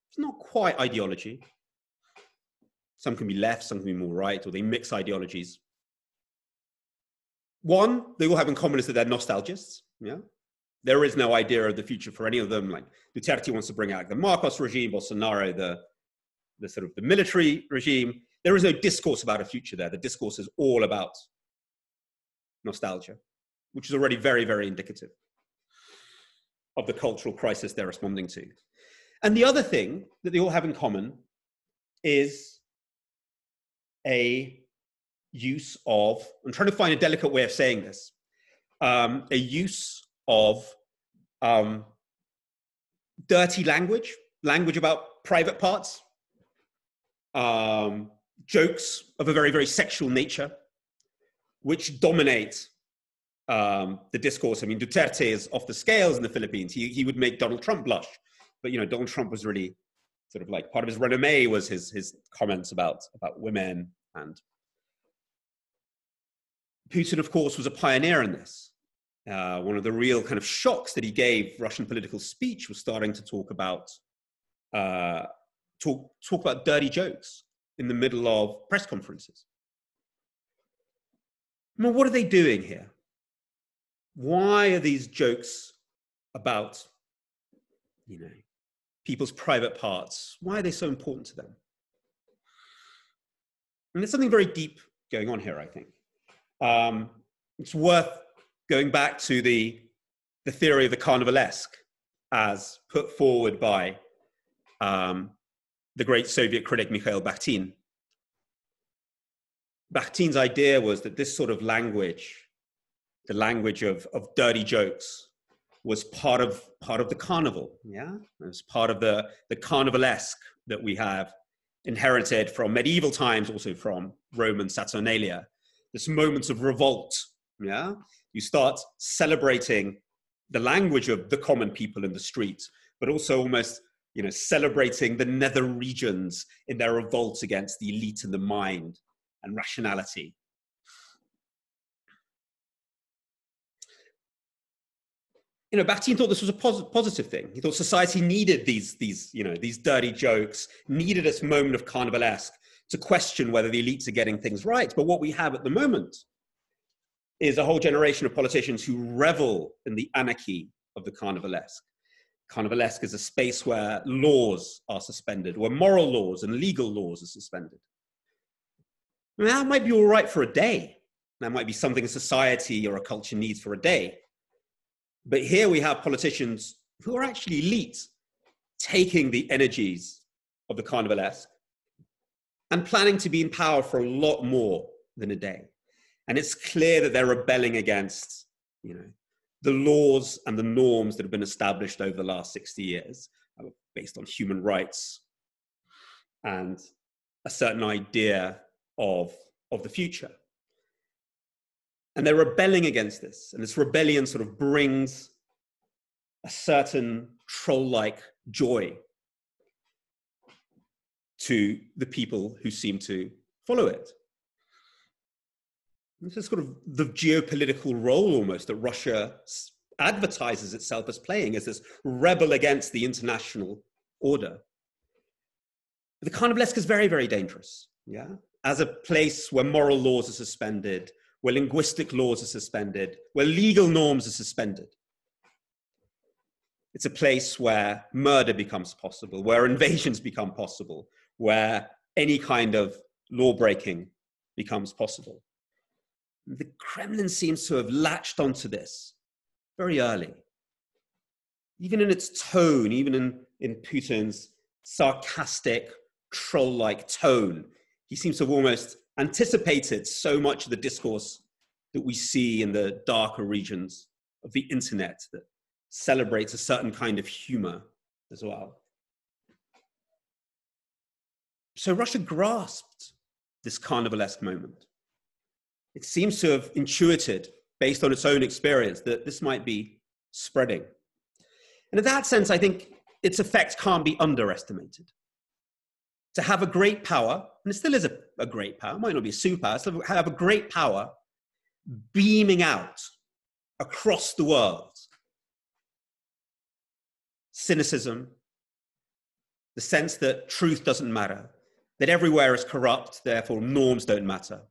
It's not quite ideology. Some can be left, some can be more right, or they mix ideologies. One, they all have in common is that they're nostalgists. Yeah, there is no idea of the future for any of them. Like Duterte wants to bring out the Marcos regime, Bolsonaro, the sort of the military regime. There is no discourse about a future there. The discourse is all about nostalgia, which is already very, very indicative of the cultural crisis they're responding to. And the other thing that they all have in common is a use of, I'm trying to find a delicate way of saying this, a use of dirty language about private parts, jokes of a very, very sexual nature, which dominate the discourse. I mean, Duterte is off the scales in the Philippines. He would make Donald Trump blush. But, Donald Trump was really sort of like part of his renommee was his comments about women. And Putin, of course, was a pioneer in this. One of the real kind of shocks that he gave Russian political speech was starting to talk about dirty jokes in the middle of press conferences. Well, what are they doing here? Why are these jokes about, people's private parts? Why are they so important to them? And there's something very deep going on here, I think. It's worth going back to the theory of the carnivalesque as put forward by the great Soviet critic Mikhail Bakhtin. Bakhtin's idea was that this sort of language, the language of dirty jokes, was part of the carnival. Yeah, it was part of the carnivalesque that we have inherited from medieval times, also from Roman Saturnalia. This moments of revolt. Yeah, you start celebrating the language of the common people in the street, but also almost celebrating the nether regions in their revolt against the elite and the mind and rationality. Bakhtin thought this was a positive thing. He thought society needed these dirty jokes, needed this moment of carnivalesque to question whether the elites are getting things right. But what we have at the moment is a whole generation of politicians who revel in the anarchy of the carnivalesque. Carnivalesque is a space where laws are suspended, where moral laws and legal laws are suspended. I mean, that might be all right for a day. That might be something a society or a culture needs for a day. But here we have politicians who are actually elites, taking the energies of the carnivalesque and planning to be in power for a lot more than a day. And it's clear that they're rebelling against, you know, the laws and the norms that have been established over the last 60 years, based on human rights and a certain idea of the future. And they're rebelling against this. And this rebellion sort of brings a certain troll-like joy to the people who seem to follow it. This is sort of the geopolitical role almost that Russia advertises itself as playing, as this rebel against the international order. But the carnivalesque is very, very dangerous, yeah? As a place where moral laws are suspended, where linguistic laws are suspended, where legal norms are suspended. It's a place where murder becomes possible, where invasions become possible, where any kind of law breaking becomes possible. The Kremlin seems to have latched onto this very early. Even in its tone, even in Putin's sarcastic, troll-like tone, he seems to have almost anticipated so much of the discourse that we see in the darker regions of the internet that celebrates a certain kind of humor as well. So Russia grasped this carnivalesque moment. It seems to have intuited, based on its own experience, that this might be spreading. And in that sense, I think its effect can't be underestimated. To have a great power, and it still is a great power, it might not be a superpower, still have a great power beaming out across the world. Cynicism, the sense that truth doesn't matter, that everywhere is corrupt, therefore norms don't matter.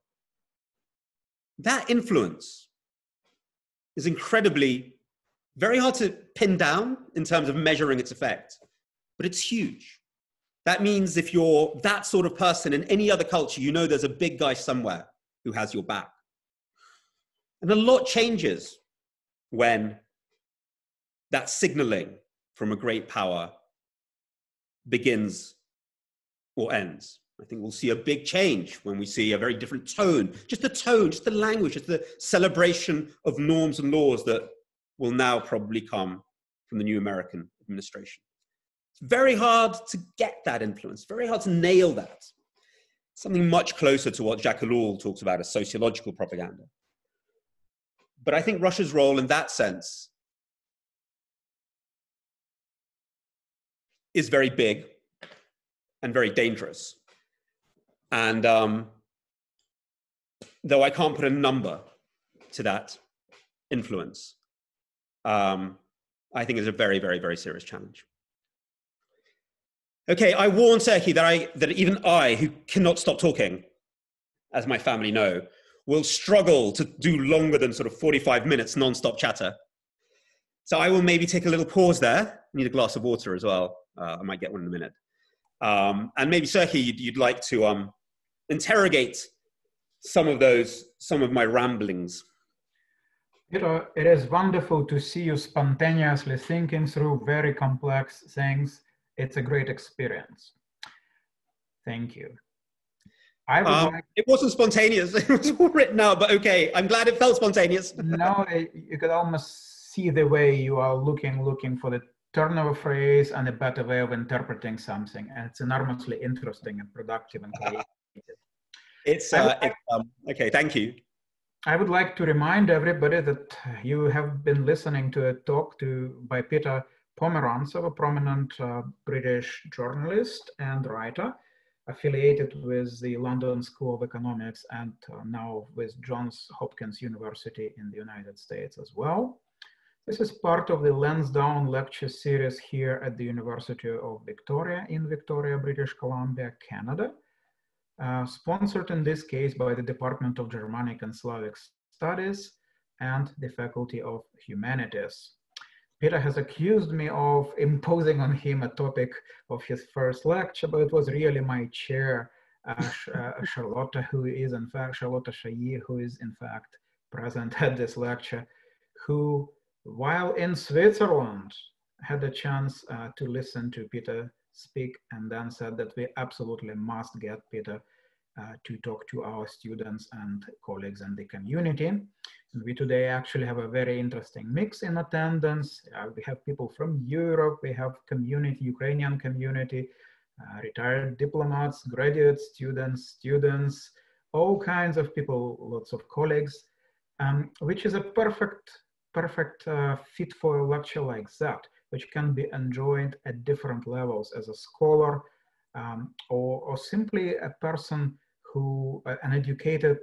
That influence is incredibly, very hard to pin down in terms of measuring its effect, but it's huge. That means if you're that sort of person in any other culture, you know there's a big guy somewhere who has your back. And a lot changes when that signaling from a great power begins or ends. I think we'll see a big change when we see a very different tone, just the language, just the celebration of norms and laws that will now probably come from the new American administration. It's very hard to get that influence, very hard to nail that. Something much closer to what Jacques Ellul talks about as sociological propaganda. But I think Russia's role in that sense is very big and very dangerous. And though I can't put a number to that influence, I think it's a very, very, very serious challenge. Okay, I warned Sergei that even I, who cannot stop talking, as my family know, will struggle to do longer than sort of 45 minutes non-stop chatter. So I will maybe take a little pause there. I need a glass of water as well. I might get one in a minute. And maybe Sergei, you'd like to interrogate some of my ramblings. Peter, it is wonderful to see you spontaneously thinking through very complex things. It's a great experience. Thank you. It wasn't spontaneous. It was all written out, but okay. I'm glad it felt spontaneous. No, you could almost see the way you are looking for the turn of a phrase and a better way of interpreting something. And it's enormously interesting and productive and creative. Okay, thank you. I would like to remind everybody that you have been listening to a talk by Peter Pomerantsev, a prominent British journalist and writer, affiliated with the London School of Economics and now with Johns Hopkins University in the United States as well. This is part of the Lansdowne Lecture Series here at the University of Victoria in Victoria, British Columbia, Canada. Sponsored in this case by the Department of Germanic and Slavic Studies and the Faculty of Humanities. Peter has accused me of imposing on him a topic of his first lecture, but it was really my chair, Charlotte, Charlotte Chailly, who is in fact present at this lecture, who, while in Switzerland, had a chance to listen to Peter speak and then said that we absolutely must get Peter to talk to our students and colleagues in the community. And we today actually have a very interesting mix in attendance. We have people from Europe, we have community, Ukrainian community, retired diplomats, graduate students, all kinds of people, lots of colleagues, which is a perfect fit for a lecture like that, which can be enjoyed at different levels as a scholar or simply a person who, an educated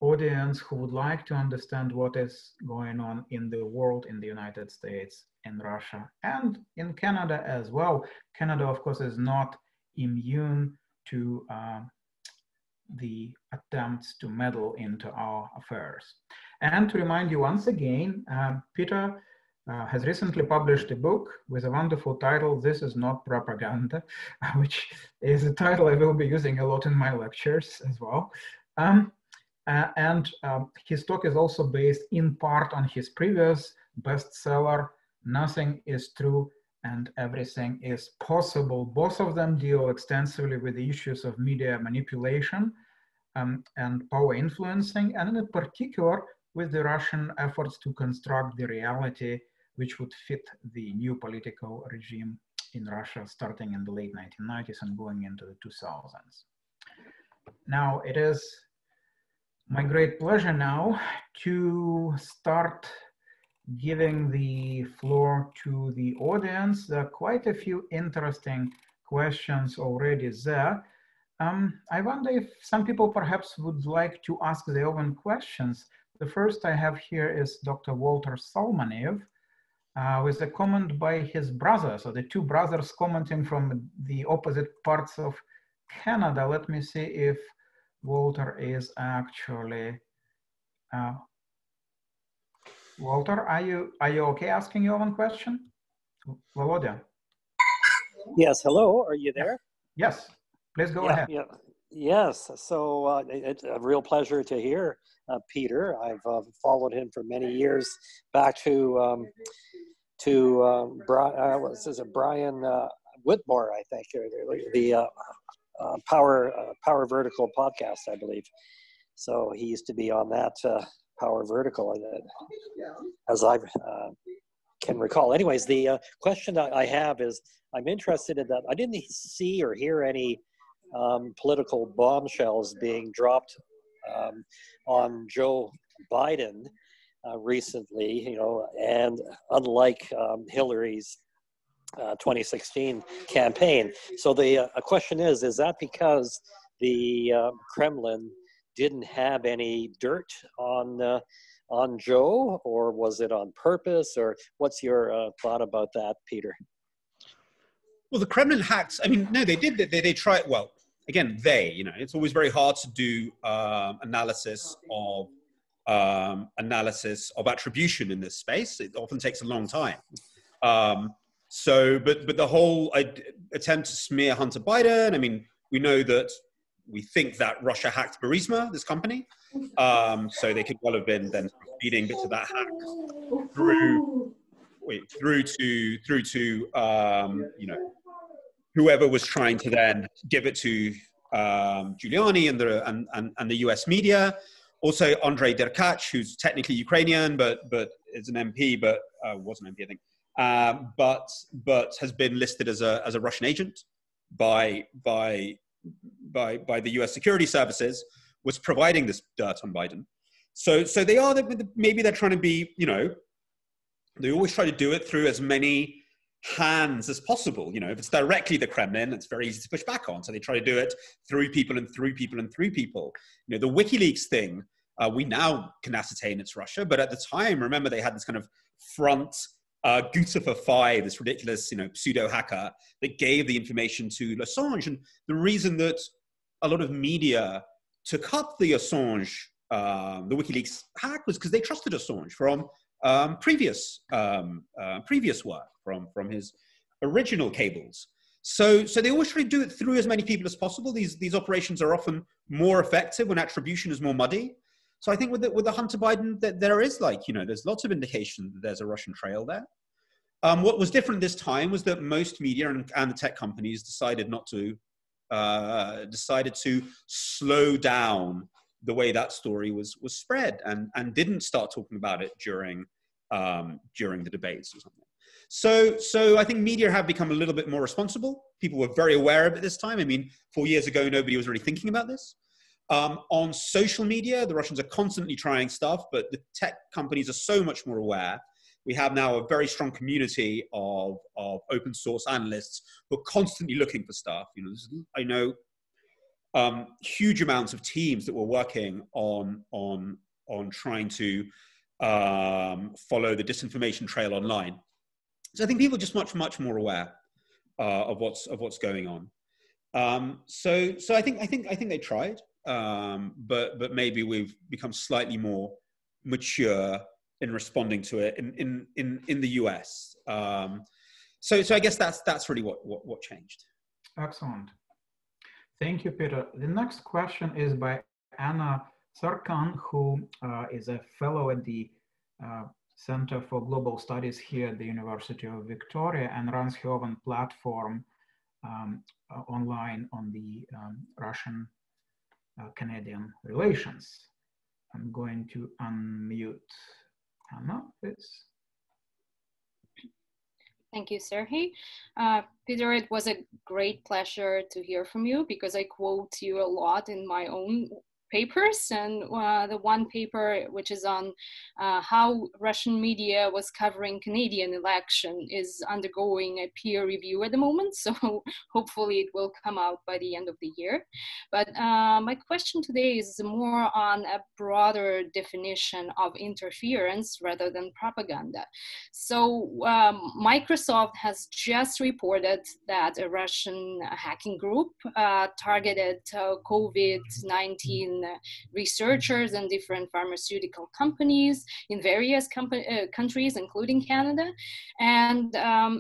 audience who would like to understand what is going on in the world, in the United States, in Russia, and in Canada as well. Canada, of course, is not immune to the attempts to meddle into our affairs. And to remind you once again, Peter has recently published a book with a wonderful title, This Is Not Propaganda, which is a title I will be using a lot in my lectures as well. His talk is also based in part on his previous bestseller, Nothing is True and Everything is Possible. Both of them deal extensively with the issues of media manipulation and power influencing, and in particular with the Russian efforts to construct the reality which would fit the new political regime in Russia starting in the late 1990s and going into the 2000s. Now, it is my great pleasure now to start giving the floor to the audience. There are quite a few interesting questions already there. I wonder if some people perhaps would like to ask their own questions. The first I have here is Dr. Walter Salmanev with a comment by his brother. So the two brothers commenting from the opposite parts of Canada. Let me see if Walter is actually, Walter, are you okay asking your own question? Volodya? Yes, hello, are you there? Yes, please go ahead. Yeah. Yes, so it's a real pleasure to hear Peter. I've followed him for many years, back to Brian Whitmore, I think, the Power Vertical podcast, I believe. So he used to be on that Power Vertical, as I can recall. Anyways, the question I have is, I'm interested in that. I didn't see or hear any political bombshells being dropped on Joe Biden recently, you know, and unlike Hillary's 2016 campaign. So the question is that because the Kremlin didn't have any dirt on Joe, or was it on purpose, or what's your thought about that, Peter? Well, the Kremlin hacked, I mean, no, they did, they tried, well, again, you know, it's always very hard to do analysis of attribution in this space. It often takes a long time. But the whole attempt to smear Hunter Biden, I mean, we think that Russia hacked Burisma, this company. So they could well have been then feeding bits of that hack through to you know, whoever was trying to then give it to Giuliani and the US media. Also, Andrei Derkach, who's technically Ukrainian, but is an MP, but was an MP, I think, but has been listed as a Russian agent by the US security services, was providing this dirt on Biden. So they are, maybe they're trying to be, you know, they always try to do it through as many hands as possible. You know, if it's directly the Kremlin, it's very easy to push back on. So they try to do it through people and through people and through people. You know, the WikiLeaks thing, we now can ascertain it's Russia, but at the time, remember, they had this kind of front Guccifer 5, this ridiculous, you know, pseudo hacker that gave the information to Assange. And the reason that a lot of media took up the Assange the WikiLeaks hack was because they trusted Assange from previous work, from his original cables. So they always try to do it through as many people as possible. These operations are often more effective when attribution is more muddy. So I think with the Hunter Biden, that there is there's lots of indication that there's a Russian trail there. What was different this time was that most media and the tech companies decided to slow down the way that story was spread and didn't start talking about it during the debates or something. So I think media have become a little bit more responsible. People were very aware of it this time. I mean, 4 years ago, nobody was really thinking about this. On social media, the Russians are constantly trying stuff, but the tech companies are so much more aware. We have now a very strong community of open source analysts who are constantly looking for stuff. I know huge amounts of teams that were working on trying to follow the disinformation trail online. So I think people are just much more aware of what's going on. So I think they tried, but maybe we've become slightly more mature in responding to it in the US. So I guess that's really what changed. Excellent. Thank you, Peter. The next question is by Anna Sarkan, who is a fellow at the Center for Global Studies here at the University of Victoria and runs her own platform online on the Russian-Canadian relations. I'm going to unmute Anna, please. Thank you, Sergey. Peter, it was a great pleasure to hear from you because I quote you a lot in my own papers, and the one paper which is on how Russian media was covering Canadian election is undergoing a peer review at the moment, so hopefully it will come out by the end of the year. But my question today is more on a broader definition of interference rather than propaganda. So Microsoft has just reported that a Russian hacking group targeted COVID-19 researchers and different pharmaceutical companies in various countries, including Canada. And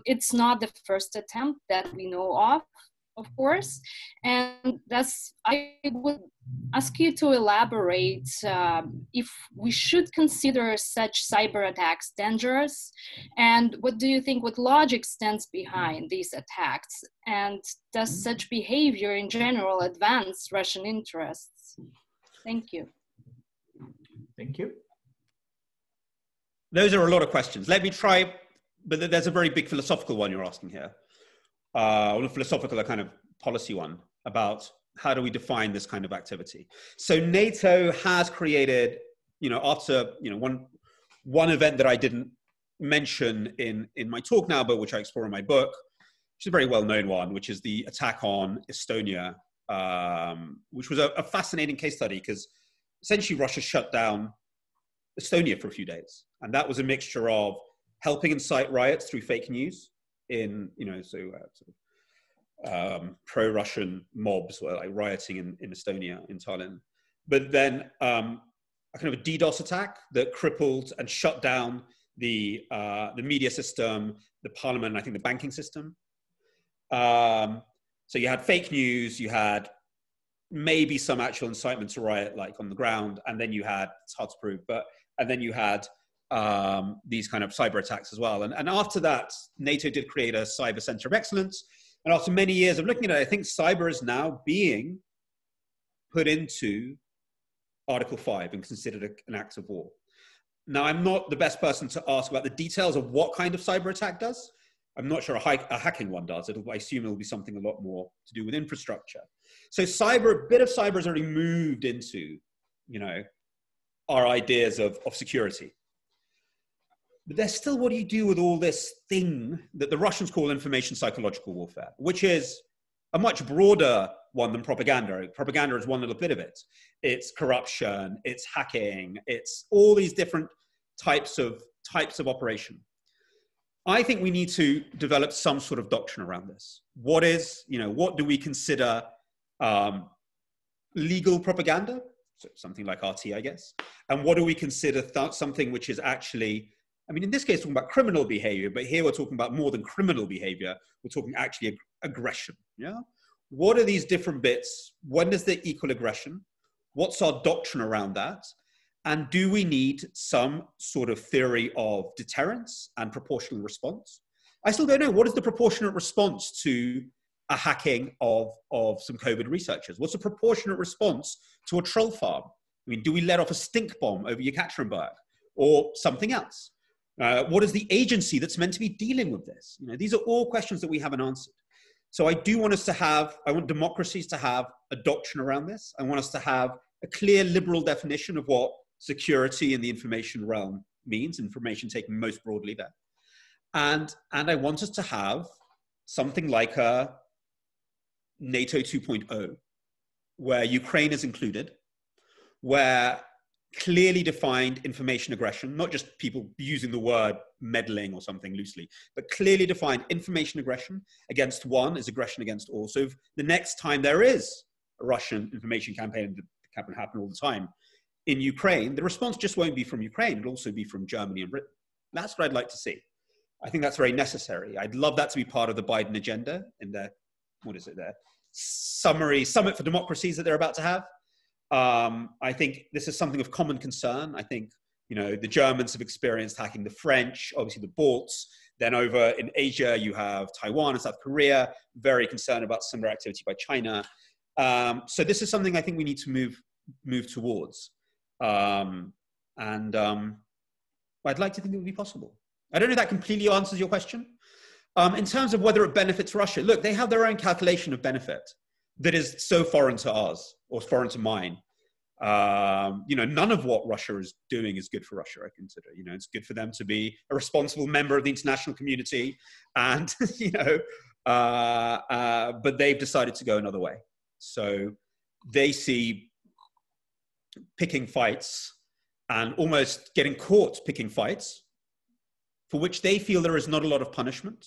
it's not the first attempt that we know of course. And thus, I would ask you to elaborate if we should consider such cyber attacks dangerous, and what do you think, what logic stands behind these attacks, and does such behavior in general advance Russian interests? Thank you. Thank you. Those are a lot of questions. Let me try, but there's a very big philosophical one you're asking here. Or a philosophical, a kind of policy one about how do we define this kind of activity. So NATO has created, after, one event that I didn't mention in my talk now, but which I explore in my book, which is a very well-known one, which is the attack on Estonia, which was a fascinating case study because essentially Russia shut down Estonia for a few days. And that was a mixture of helping incite riots through fake news in, pro-Russian mobs were like rioting in Estonia, in Tallinn. But then a kind of a DDoS attack that crippled and shut down the media system, the parliament, and I think the banking system. So you had fake news, you had maybe some actual incitement to riot, like on the ground, and then you had, it's hard to prove, and then you had these kind of cyber attacks as well. And after that, NATO did create a cyber center of excellence. And after many years of looking at it, I think cyber is now being put into Article 5 and considered an act of war. Now, I'm not the best person to ask about the details of what kind of cyber attack does. I'm not sure a hacking one does. I assume it'll be something a lot more to do with infrastructure. So a bit of cyber has already moved into, our ideas of security. But there's still, what do you do with all this thing that the Russians call information psychological warfare, which is a much broader one than propaganda. Propaganda is one little bit of it. It's corruption, it's hacking, it's all these different types of operation. I think we need to develop some sort of doctrine around this. What do we consider legal propaganda? So something like RT, I guess. And what do we consider something which is actually, I mean, in this case, we're talking about criminal behavior, but here we're talking about more than criminal behavior. We're talking actually aggression, yeah? What are these different bits? When does they equal aggression? What's our doctrine around that? And do we need some sort of theory of deterrence and proportional response? I still don't know. What is the proportionate response to a hacking of some COVID researchers? What's a proportionate response to a troll farm? I mean, do we let off a stink bomb over Yekaterinburg or something else? What is the agency that's meant to be dealing with this? You know, these are all questions that we haven't answered. So I do want us to have, I want democracies to have a doctrine around this. I want us to have a clear liberal definition of what security in the information realm means, information taken most broadly there. And I want us to have something like a NATO 2.0, where Ukraine is included, where clearly defined information aggression, not just people using the word meddling or something loosely, but clearly defined information aggression against one is aggression against all. So if the next time there is a Russian information campaign that can happen all the time in Ukraine, the response just won't be from Ukraine, it'll also be from Germany and Britain. That's what I'd like to see. I think that's very necessary. I'd love that to be part of the Biden agenda in their, what is it there? Summit for democracies that they're about to have. I think this is something of common concern. I think, you know, the Germans have experienced hacking the French, obviously the Balts. Then over in Asia, you have Taiwan and South Korea, very concerned about similar activity by China. So this is something I think we need to move towards. I'd like to think it would be possible. I don't know if that completely answers your question. In terms of whether it benefits Russia, look, they have their own calculation of benefit that is so foreign to ours or foreign to mine. You know, none of what Russia is doing is good for Russia, I consider. You know, it's good for them to be a responsible member of the international community and, you know, but they've decided to go another way. So they see picking fights and almost getting caught picking fights for which they feel there is not a lot of punishment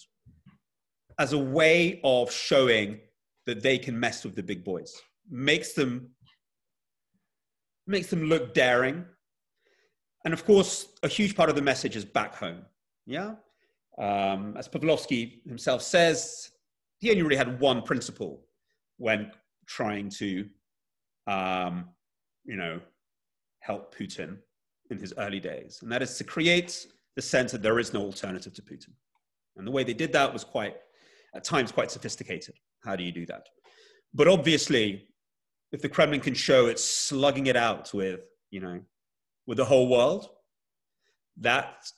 as a way of showing that they can mess with the big boys. Makes them look daring. And of course, a huge part of the message is back home, yeah? As Pavlovsky himself says, he only really had one principle when trying to, you know, help Putin in his early days. And that is to create the sense that there is no alternative to Putin. And the way they did that was at times quite sophisticated. How do you do that? But obviously, if the Kremlin can show it's slugging it out with, you know, with the whole world, that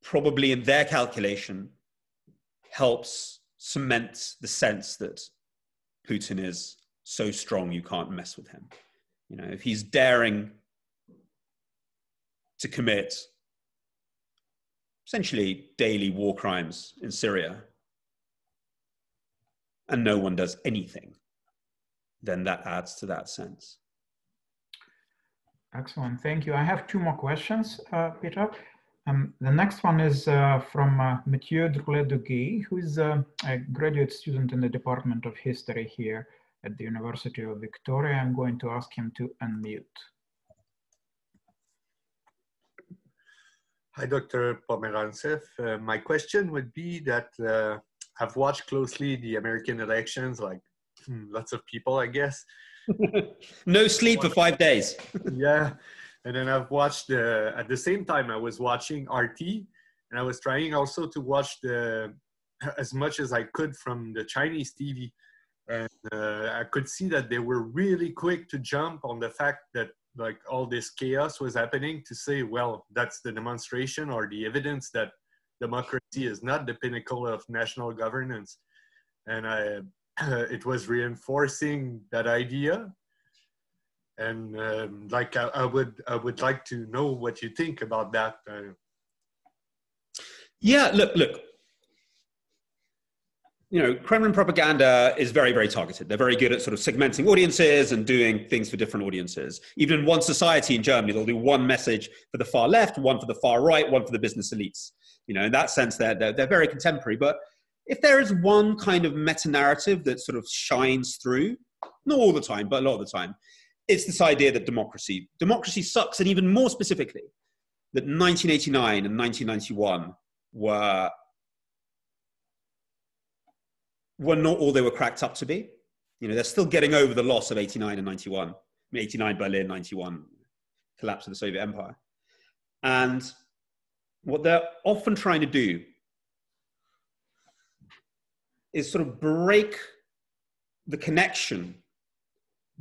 probably in their calculation helps cement the sense that Putin is so strong you can't mess with him. You know, if he's daring to commit essentially daily war crimes in Syria and no one does anything, then that adds to that sense. Excellent, thank you. I have two more questions, Peter. The next one is from Mathieu Droulet-Duguay, who is a graduate student in the Department of History here at the University of Victoria. I'm going to ask him to unmute. Hi, Dr. Pomerantsev. My question would be that I've watched closely the American elections, like lots of people, I guess. No sleep for 5 days. Yeah. And then I've watched, at the same time, I was watching RT, and I was trying also to watch as much as I could from the Chinese TV. And I could see that they were really quick to jump on the fact that like all this chaos was happening to say, well, that's the demonstration or the evidence that democracy is not the pinnacle of national governance. And it was reinforcing that idea. And like I would like to know what you think about that. Yeah, look. You know, Kremlin propaganda is very, very targeted. They're very good at sort of segmenting audiences and doing things for different audiences. Even in one society in Germany, they'll do one message for the far left, one for the far right, one for the business elites. You know, in that sense, they're very contemporary. But if there is one kind of meta-narrative that sort of shines through, not all the time, but a lot of the time, it's this idea that democracy sucks, and even more specifically, that 1989 and 1991 were not all they were cracked up to be. You know, they're still getting over the loss of 89 and 91. I mean, 89 Berlin, 91 collapse of the Soviet Empire. And what they're often trying to do is sort of break the connection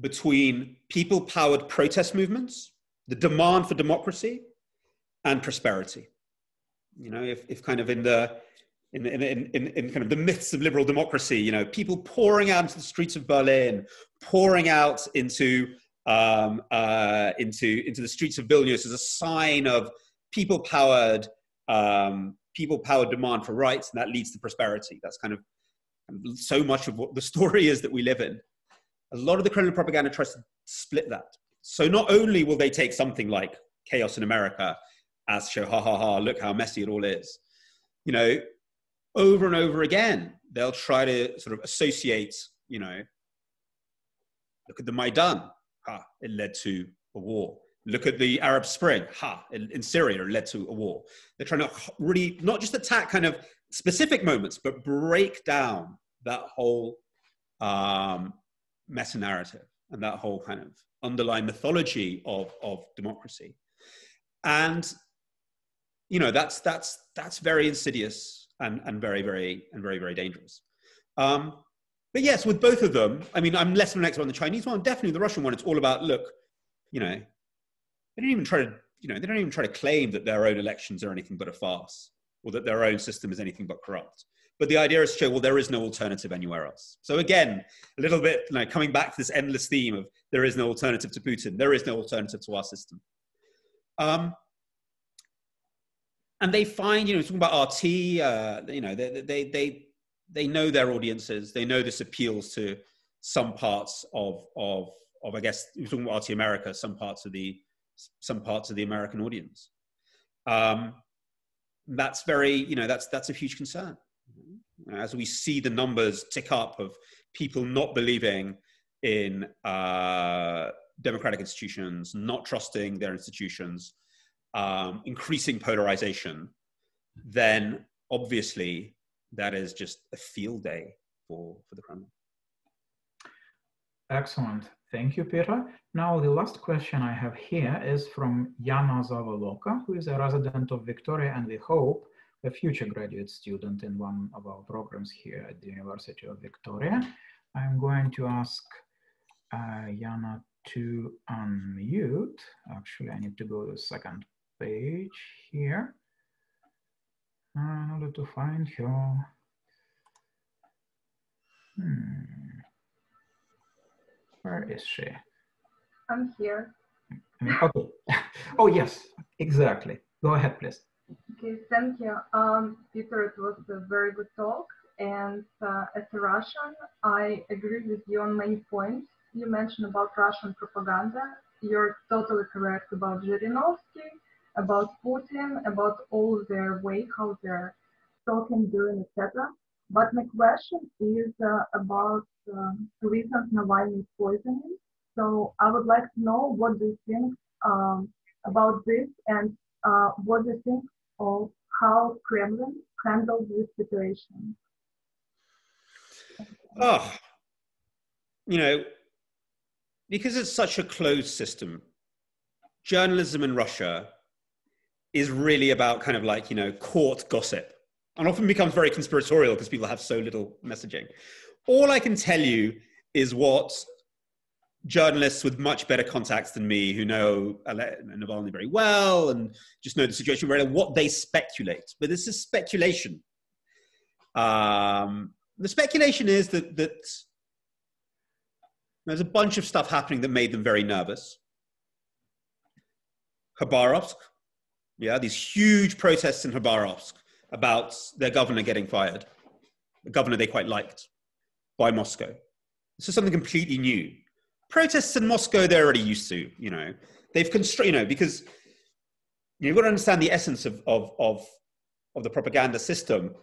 between people-powered protest movements, the demand for democracy, and prosperity. You know, if kind of in kind of the myths of liberal democracy, you know, people pouring out into the streets of Berlin, pouring out into the streets of Vilnius as a sign of people-powered demand for rights, and that leads to prosperity. That's kind of so much of what the story is that we live in. A lot of the Kremlin propaganda tries to split that. So not only will they take something like chaos in America as show, ha, ha, ha, look how messy it all is. You know, over and over again, they'll try to sort of associate, you know, look at the Maidan, ha, it led to a war. Look at the Arab Spring, ha, in Syria, it led to a war. They're trying to really not just attack kind of specific moments, but break down that whole meta-narrative and that whole kind of underlying mythology of democracy. And, you know, that's very insidious and very, very dangerous. But yes, with both of them, I mean, I'm less of an expert on the Chinese one, definitely the Russian one. It's all about, look, you know, they don't even try to claim that their own elections are anything but a farce, or that their own system is anything but corrupt. But the idea is to show, well, there is no alternative anywhere else. So again, a little bit, you know, coming back to this endless theme of there is no alternative to Putin, there is no alternative to our system. And they find, you know, talking about RT, you know, they know their audiences. They know this appeals to some parts of I guess, you're talking about RT America, some parts of the American audience. That's very, you know, that's a huge concern. As we see the numbers tick up of people not believing in democratic institutions, not trusting their institutions, increasing polarization, then obviously that is just a field day for the Kremlin. Excellent. Thank you, Peter. Now, the last question I have here is from Yana Zavoloka, who is a resident of Victoria, and we hope a future graduate student in one of our programs here at the University of Victoria. I'm going to ask Yana to unmute. Actually, I need to go to the second page here in order to find her. Where is she? I'm here. Okay. Oh, yes, exactly. Go ahead, please. Okay, thank you. Peter, it was a very good talk. And as a Russian, I agree with you on many points. You mentioned about Russian propaganda. You're totally correct about Zhirinovsky, about Putin, about all their way, how they're talking, doing, etc. But my question is about recent Navalny poisoning. So I would like to know, what do you think about this, and what do you think of how Kremlin handled this situation? Oh, you know, because it's such a closed system, journalism in Russia is really about kind of like, you know, court gossip, and often becomes very conspiratorial because people have so little messaging. All I can tell you is what journalists with much better contacts than me, who know Navalny very well and just know the situation very well, what they speculate. But this is speculation. The speculation is that there's a bunch of stuff happening that made them very nervous. Khabarovsk, yeah, these huge protests in Khabarovsk about their governor getting fired, the governor they quite liked, by Moscow. This is something completely new. Protests in Moscow, they're already used to, you know. They've constrained, you know, because you've got to understand the essence of the propaganda system.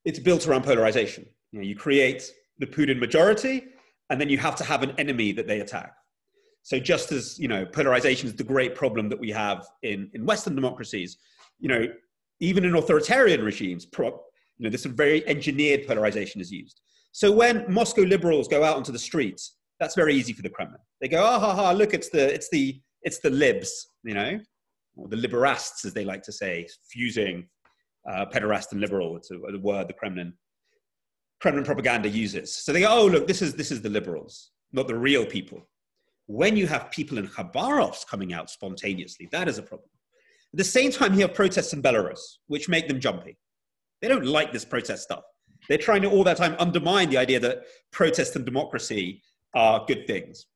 It's built around polarization. You know, you create the Putin majority, and then you have to have an enemy that they attack. So just as, you know, polarization is the great problem that we have in Western democracies, you know, even in authoritarian regimes, you know, this very engineered polarization is used. So when Moscow liberals go out onto the streets, that's very easy for the Kremlin. They go, oh, ha, ha, look, it's the libs, you know, or the liberasts, as they like to say, fusing pederast and liberal. It's a word the Kremlin propaganda uses. So they go, oh, look, this is the liberals, not the real people. When you have people in Khabarovsk coming out spontaneously, that is a problem. At the same time, you have protests in Belarus, which make them jumpy. They don't like this protest stuff. They're trying to all that time undermine the idea that protest and democracy are good things.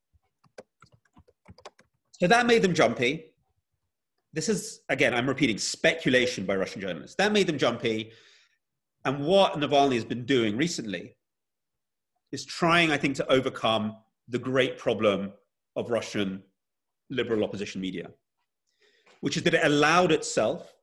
So that made them jumpy. This is, again, I'm repeating, speculation by Russian journalists. That made them jumpy. And what Navalny has been doing recently is trying, I think, to overcome the great problem of Russian liberal opposition media, which is that it allowed itself,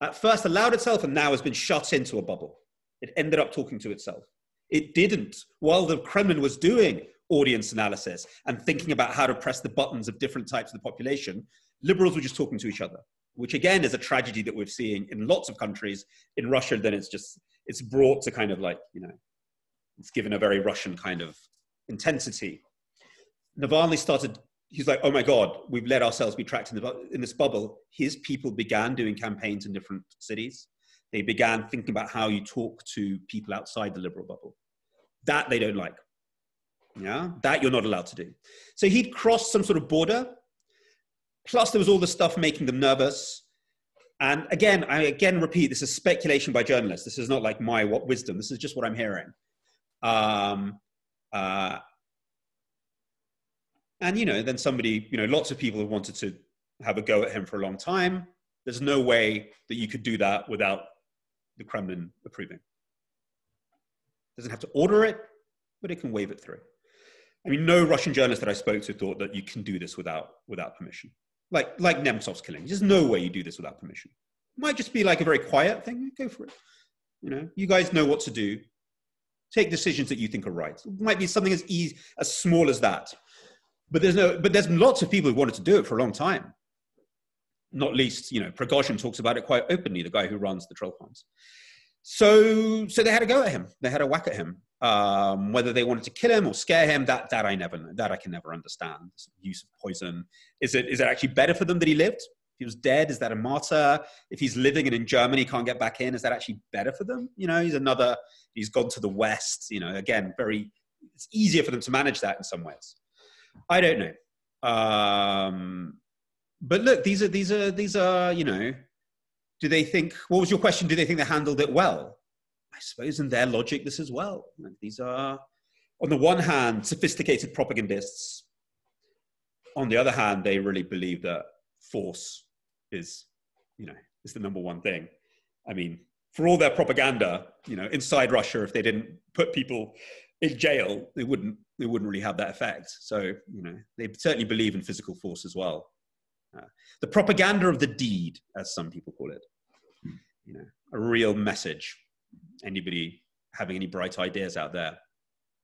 at first allowed itself, and now has been shut into a bubble. It ended up talking to itself. It didn't, while the Kremlin was doing audience analysis and thinking about how to press the buttons of different types of the population, liberals were just talking to each other, which again is a tragedy that we're seeing in lots of countries. In Russia, then it's brought to kind of like, you know, it's given a very Russian kind of intensity. Navalny started, he's like, oh my God, we've let ourselves be trapped in this bubble. His people began doing campaigns in different cities. They began thinking about how you talk to people outside the liberal bubble. That they don't like. Yeah, that you're not allowed to do. So he'd crossed some sort of border. Plus there was all the stuff making them nervous. And again, I repeat, this is speculation by journalists. This is not like my wisdom. This is just what I'm hearing. And, you know, then somebody, you know, lots of people have wanted to have a go at him for a long time. There's no way that you could do that without the Kremlin approving. Doesn't have to order it, but it can wave it through. I mean, no Russian journalist that I spoke to thought that you can do this without permission. Like Nemtsov's killing. There's no way you do this without permission. It might just be like a very quiet thing. Go for it. You know, you guys know what to do. Take decisions that you think are right. It might be something as small as that. But there's lots of people who wanted to do it for a long time. Not least, you know, Prigozhin talks about it quite openly, the guy who runs the troll farms. So they had a go at him. They had a whack at him. Whether they wanted to kill him or scare him, that I never know. That I can never understand. This use of poison. Is it actually better for them that he lived? If he was dead, is that a martyr? If he's living and in Germany, can't get back in, is that actually better for them? You know, he's gone to the West. You know, again, it's easier for them to manage that in some ways. I don't know. But look, these are, you know, do they think, what was your question? Do they think they handled it well? I suppose in their logic, this as well. These are, on the one hand, sophisticated propagandists. On the other hand, they really believe that force is, you know, is the number one thing. I mean, for all their propaganda, you know, inside Russia, if they didn't put people in jail, they wouldn't really have that effect. So, you know, they certainly believe in physical force as well. The propaganda of the deed, as some people call it, you know, a real message. Anybody having any bright ideas out there,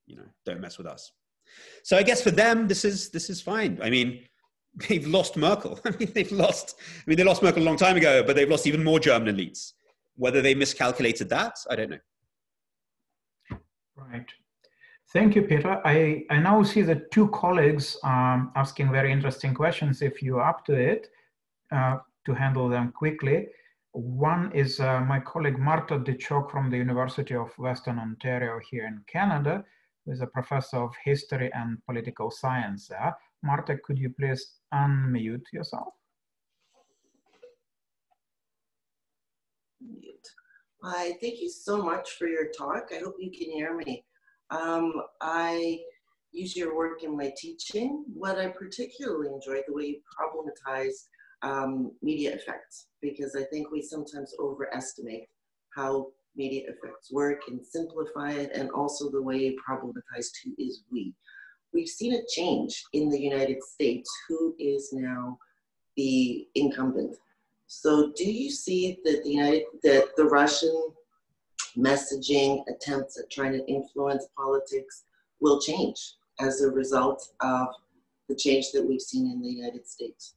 you know, don't mess with us. So I guess for them, this is fine. I mean, they've lost Merkel. They lost Merkel a long time ago, but they've lost even more German elites. Whether they miscalculated that, I don't know. Right. Thank you, Peter. I now see that two colleagues are asking very interesting questions. If you're up to it, to handle them quickly. One is my colleague Marta Dechok from the University of Western Ontario here in Canada, who is a professor of history and political science there. Marta, could you please unmute yourself? Mute. Hi, thank you so much for your talk. I hope you can hear me. I use your work in my teaching. What I particularly enjoyed, the way you problematize media effects, because I think we sometimes overestimate how media effects work and simplify it, and also the way you problematize who is we. We've seen a change in the United States, who is now the incumbent. So do you see that the Russian messaging attempts at trying to influence politics will change as a result of the change that we've seen in the United States.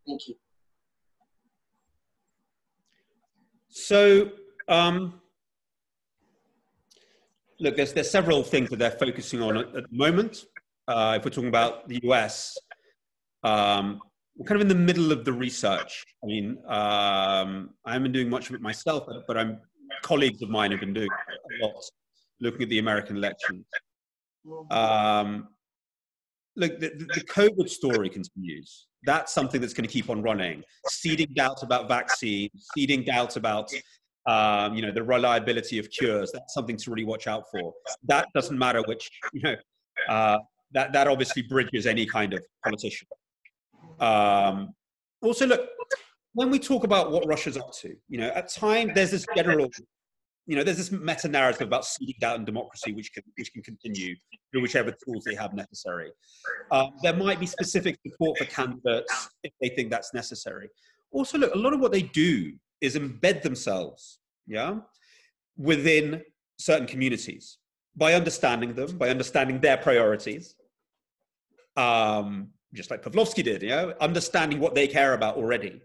Thank you. So, look, there's several things that they're focusing on at the moment. If we're talking about the US, we're kind of in the middle of the research. I mean, I haven't been doing much of it myself, but colleagues of mine have been doing a lot, looking at the American elections. Look, the COVID story continues. That's something that's going to keep on running, seeding doubts about vaccines, seeding doubts about the reliability of cures. That's something to really watch out for. That doesn't matter which, that obviously bridges any kind of politician. Also, look, when we talk about what Russia's up to, at times there's this general, there's this meta-narrative about seeding doubt in democracy, which can continue through whichever tools they have necessary. There might be specific support for candidates if they think that's necessary. Also, look, a lot of what they do is embed themselves, within certain communities by understanding them, by understanding their priorities. Just like Pavlovsky did, understanding what they care about already,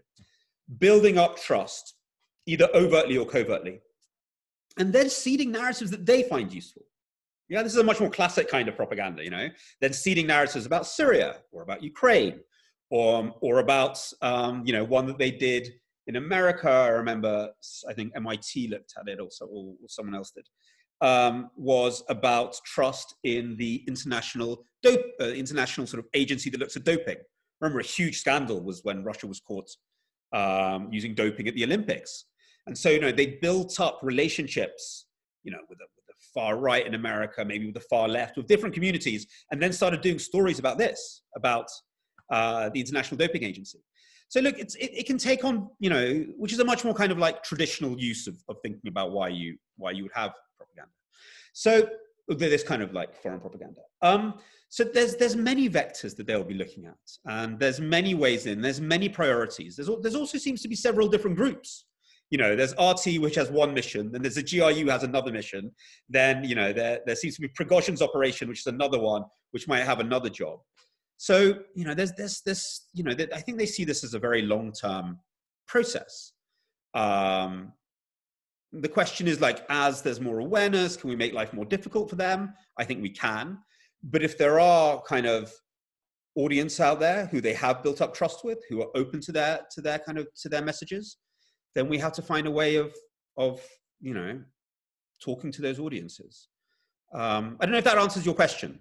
building up trust, either overtly or covertly, and then seeding narratives that they find useful. This is a much more classic kind of propaganda, than seeding narratives about Syria or about Ukraine or about, one that they did in America. I remember, I think MIT looked at it also, or someone else did. Was about trust in the international sort of agency that looks at doping. Remember, a huge scandal was when Russia was caught using doping at the Olympics. And so, they built up relationships, with the far right in America, maybe with the far left, with different communities, and then started doing stories about this, about the International Doping Agency. So look, it can take on, which is a much more kind of like traditional use of thinking about why you would have propaganda. So this kind of like foreign propaganda. So there's many vectors that they'll be looking at, and there's many ways in. There's many priorities. There's also seems to be several different groups. There's RT, which has one mission, then there's a GRU has another mission. Then there seems to be Prigozhin's operation, which is another one, which might have another job. So there's this. I think they see this as a very long-term process. The question is like, as there's more awareness, can we make life more difficult for them? I think we can. But if there are kind of audience out there who they have built up trust with, who are open to their messages, then we have to find a way of talking to those audiences. I don't know if that answers your question.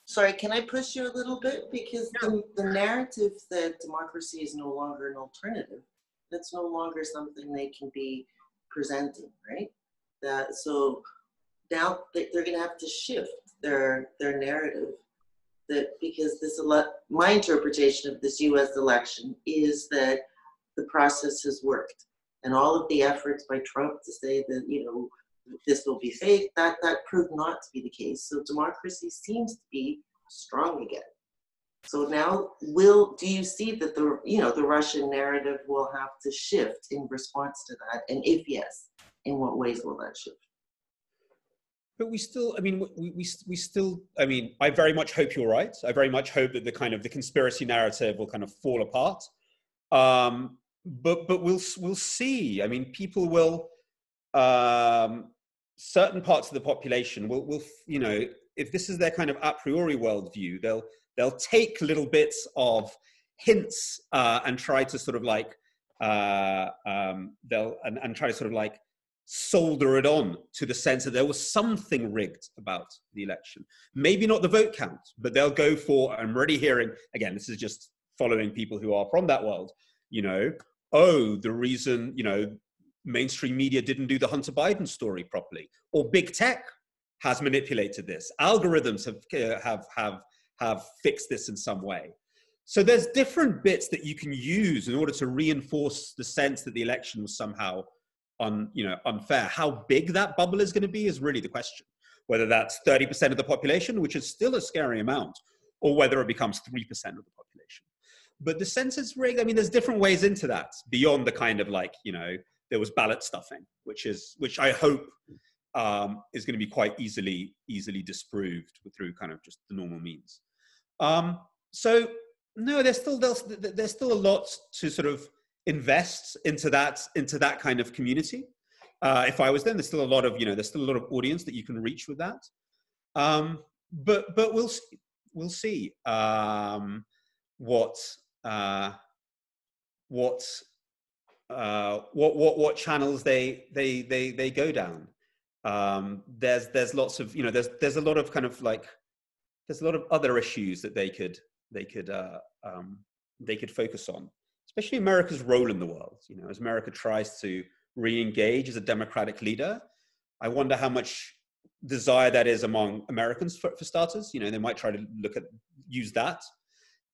Sorry, can I push you a little bit? Because the narrative that democracy is no longer an alternative, that's no longer something they can be presenting, right? So now they're going to have to shift their narrative. Because my interpretation of this U.S. election is that the process has worked, and all of the efforts by Trump to say that this will be fake, that proved not to be the case. So democracy seems to be strong again. So now, do you see that the Russian narrative will have to shift in response to that? And if yes, in what ways will that shift? But we still, I very much hope you're right. I very much hope that the conspiracy narrative will kind of fall apart. But we'll see. I mean, people will, certain parts of the population will if this is their kind of a priori worldview, they'll take little bits of hints and try to sort of like try to sort of like solder it on to the sense that there was something rigged about the election. Maybe not the vote count, but they'll go for, I'm already hearing, again, this is just following people who are from that world, the reason, mainstream media didn't do the Hunter Biden story properly, or big tech has manipulated this. Algorithms have fixed this in some way. So there's different bits that you can use in order to reinforce the sense that the election was somehow unfair. How big that bubble is going to be is really the question. Whether that's 30% of the population, which is still a scary amount, or whether it becomes 3% of the population. But the sense is rigged. I mean, there's different ways into that beyond the kind of like, there was ballot stuffing, which I hope is going to be quite easily disproved through kind of just the normal means. So no, there's still a lot to sort of invest into that kind of community. If I was them, there's still a lot of audience that you can reach with that. But we'll see what channels they go down. There's lots of, there's a lot of kind of like, there's a lot of other issues that they could focus on, especially America's role in the world. As America tries to re-engage as a democratic leader, I wonder how much desire that is among Americans for starters. They might try to use that,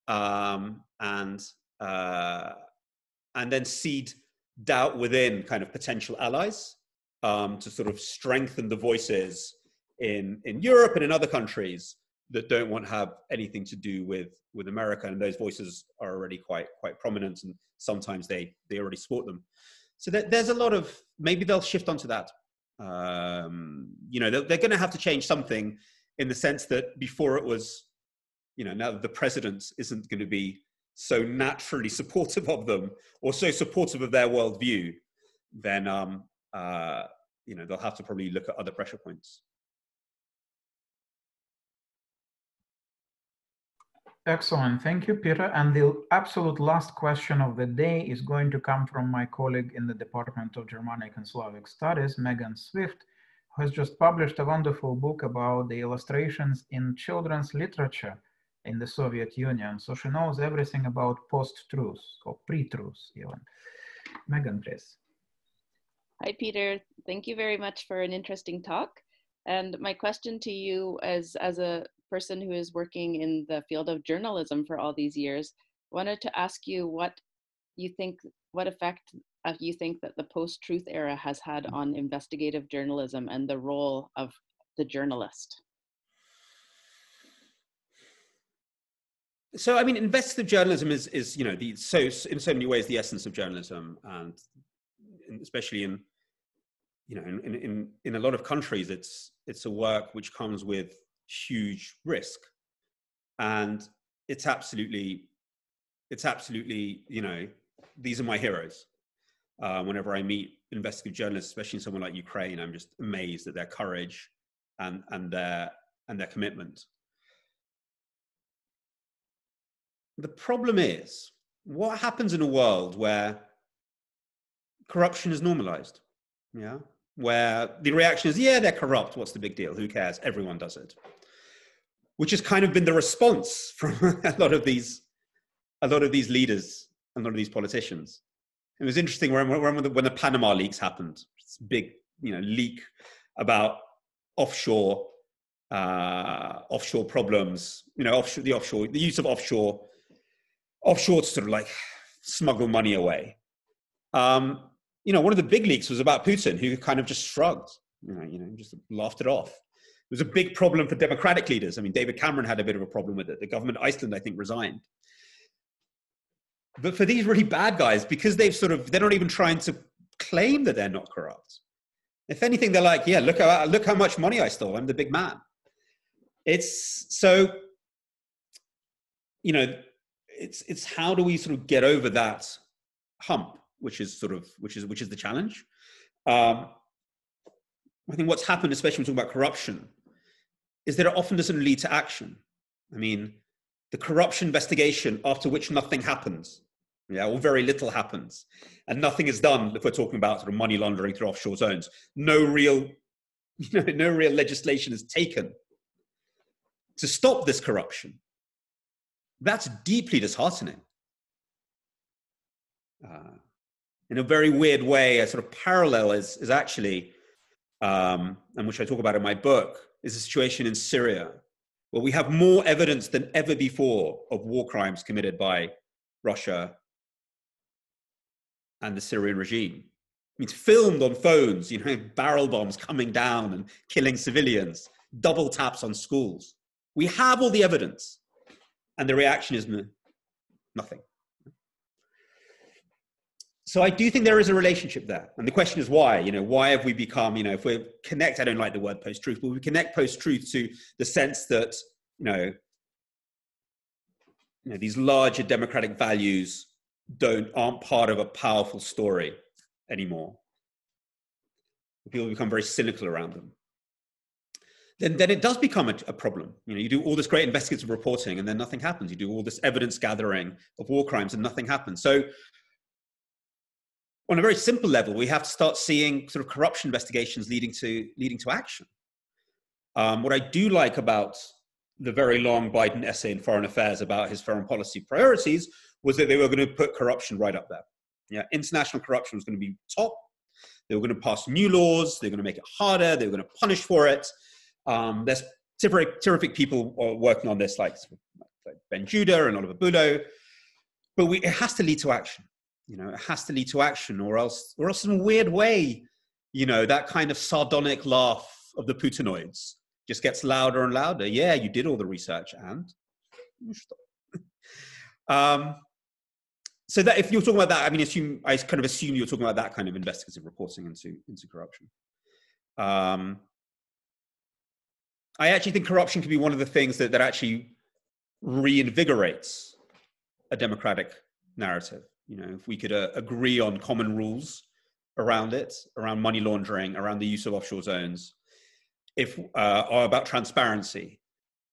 and then seed doubt within kind of potential allies, to sort of strengthen the voices in Europe and in other countries that don't want to have anything to do with America, and those voices are already quite prominent, and sometimes they already support them. So there's a lot of, maybe they'll shift onto that. They're going to have to change something, in the sense that before it was, now that the president isn't going to be so naturally supportive of them or so supportive of their worldview, then they'll have to probably look at other pressure points. Excellent. Thank you, Peter. And the absolute last question of the day is going to come from my colleague in the Department of Germanic and Slavic Studies, Megan Swift, who has just published a wonderful book about the illustrations in children's literature in the Soviet Union. So she knows everything about post-truth or pre-truth even. Megan, please. Hi, Peter. Thank you very much for an interesting talk. And my question to you as a person who is working in the field of journalism for all these years, wanted to ask you what effect you think that the post-truth era has had on investigative journalism and the role of the journalist. So, I mean, investigative journalism is in so many ways the essence of journalism, and especially in a lot of countries, it's a work which comes with huge risk, and it's absolutely these are my heroes. Whenever I meet investigative journalists, especially someone like Ukraine, I'm just amazed at their courage and their commitment. The problem is, what happens in a world where corruption is normalized? Yeah, where the reaction is, yeah, they're corrupt. What's the big deal? Who cares? Everyone does it. Which has kind of been the response from a lot of these leaders and a lot of these politicians. It was interesting when the Panama leaks happened. This big, leak about offshore problems. The use of offshore to sort of like smuggle money away. One of the big leaks was about Putin, who kind of just shrugged, just laughed it off. It was a big problem for democratic leaders. I mean, David Cameron had a bit of a problem with it. The government of Iceland, I think, resigned. But for these really bad guys, because they're not even trying to claim that they're not corrupt. If anything, they're like, yeah, look how much money I stole. I'm the big man. It's so, it's how do we sort of get over that hump, which is the challenge. I think what's happened, especially when we talk about corruption, is that it often doesn't lead to action. I mean, the corruption investigation after which nothing happens, or very little happens, and nothing is done if we're talking about sort of money laundering through offshore zones. No real legislation is taken to stop this corruption. That's deeply disheartening. In a very weird way, a sort of parallel is actually, and which I talk about in my book, is the situation in Syria, where we have more evidence than ever before of war crimes committed by Russia and the Syrian regime. I mean, it's filmed on phones, barrel bombs coming down and killing civilians, double taps on schools. We have all the evidence, and the reaction is nothing. So I do think there is a relationship there. And the question is why? Why have we become, if we connect, I don't like the word post-truth, but we connect post-truth to the sense that, these larger democratic values aren't part of a powerful story anymore, people become very cynical around them, then it does become a problem. You do all this great investigative reporting and then nothing happens. You do all this evidence gathering of war crimes and nothing happens. So on a very simple level, we have to start seeing sort of corruption investigations leading to action. What I do like about the very long Biden essay in Foreign Affairs about his foreign policy priorities was that they were going to put corruption right up there. Yeah, international corruption was going to be top. They were going to pass new laws. They're going to make it harder. They were going to punish for it. There's terrific people working on this, like Ben Judah and Oliver Budo. But it has to lead to action. It has to lead to action, or else in a weird way, that kind of sardonic laugh of the Putinoids just gets louder and louder. Yeah, you did all the research, and so that if you're talking about that, I kind of assume you're talking about that kind of investigative reporting into corruption. I actually think corruption can be one of the things that actually reinvigorates a democratic narrative. If we could agree on common rules around it, around money laundering, around the use of offshore zones, or about transparency,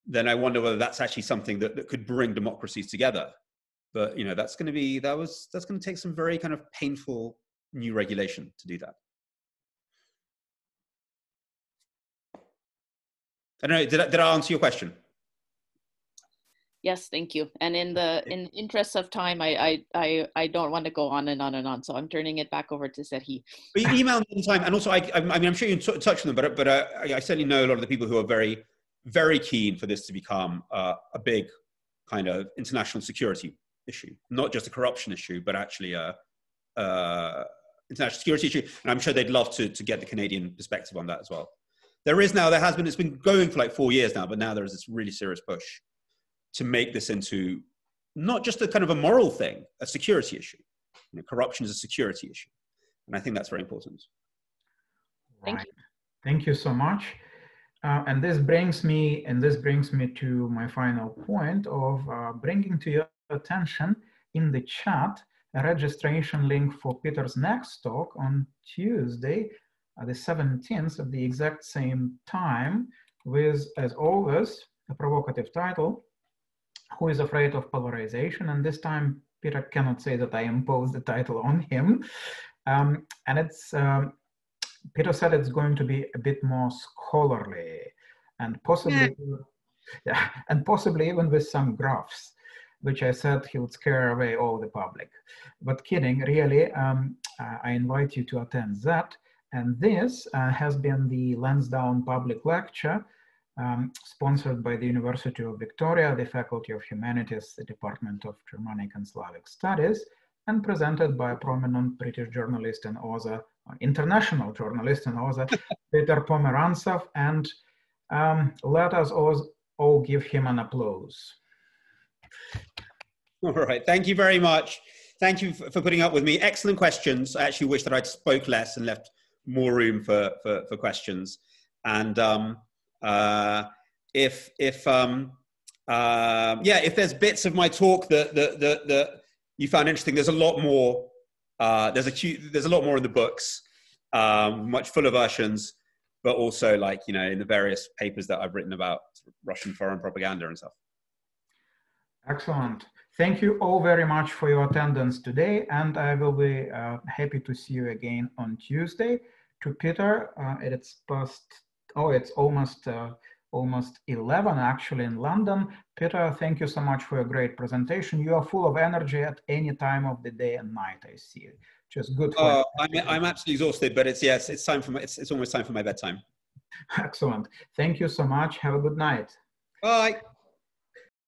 then I wonder whether that's actually something that could bring democracies together. But that's going to take some very kind of painful new regulation to do that. I don't know. Did I answer your question? Yes, thank you. And in the interest of time, I don't want to go on and on and on. So I'm turning it back over to Serhi. But you can email me anytime, and also I'm sure you can touch on them, but I certainly know a lot of the people who are very, very keen for this to become a big kind of international security issue, not just a corruption issue, but actually a international security issue. And I'm sure they'd love to get the Canadian perspective on that as well. It's been going for like 4 years now, but now there is this really serious push to make this into not just a kind of a moral thing, a security issue. Corruption is a security issue. And I think that's very important. Right. Thank you so much. And this brings me to my final point of bringing to your attention in the chat a registration link for Peter's next talk on Tuesday, the 17th at the exact same time, with, as always, a provocative title, Who is Afraid of Polarization? And this time, Peter cannot say that I imposed the title on him. And it's, Peter said it's going to be a bit more scholarly and possibly, and possibly even with some graphs, which I said he would scare away all the public. But kidding, really, I invite you to attend that. And this has been the Lansdowne Public Lecture, sponsored by the University of Victoria, the Faculty of Humanities, the Department of Germanic and Slavic Studies, and presented by a prominent British journalist and author, international journalist and author, Peter Pomerantsev. And let us all give him an applause. All right, thank you very much. Thank you for putting up with me. Excellent questions. I actually wish that I'd spoke less and left more room for questions. And if there's bits of my talk that you found interesting, there's a lot more. There's a lot more in the books, much fuller versions, but also in the various papers that I've written about Russian foreign propaganda and stuff. Excellent. Thank you all very much for your attendance today, and I will be happy to see you again on Tuesday. To Peter, it's almost 11 actually in London. Peter, thank you so much for a great presentation. You are full of energy at any time of the day and night, I see. Just good. I'm absolutely exhausted, but it's time for it's almost time for my bedtime. Excellent. Thank you so much. Have a good night. Bye.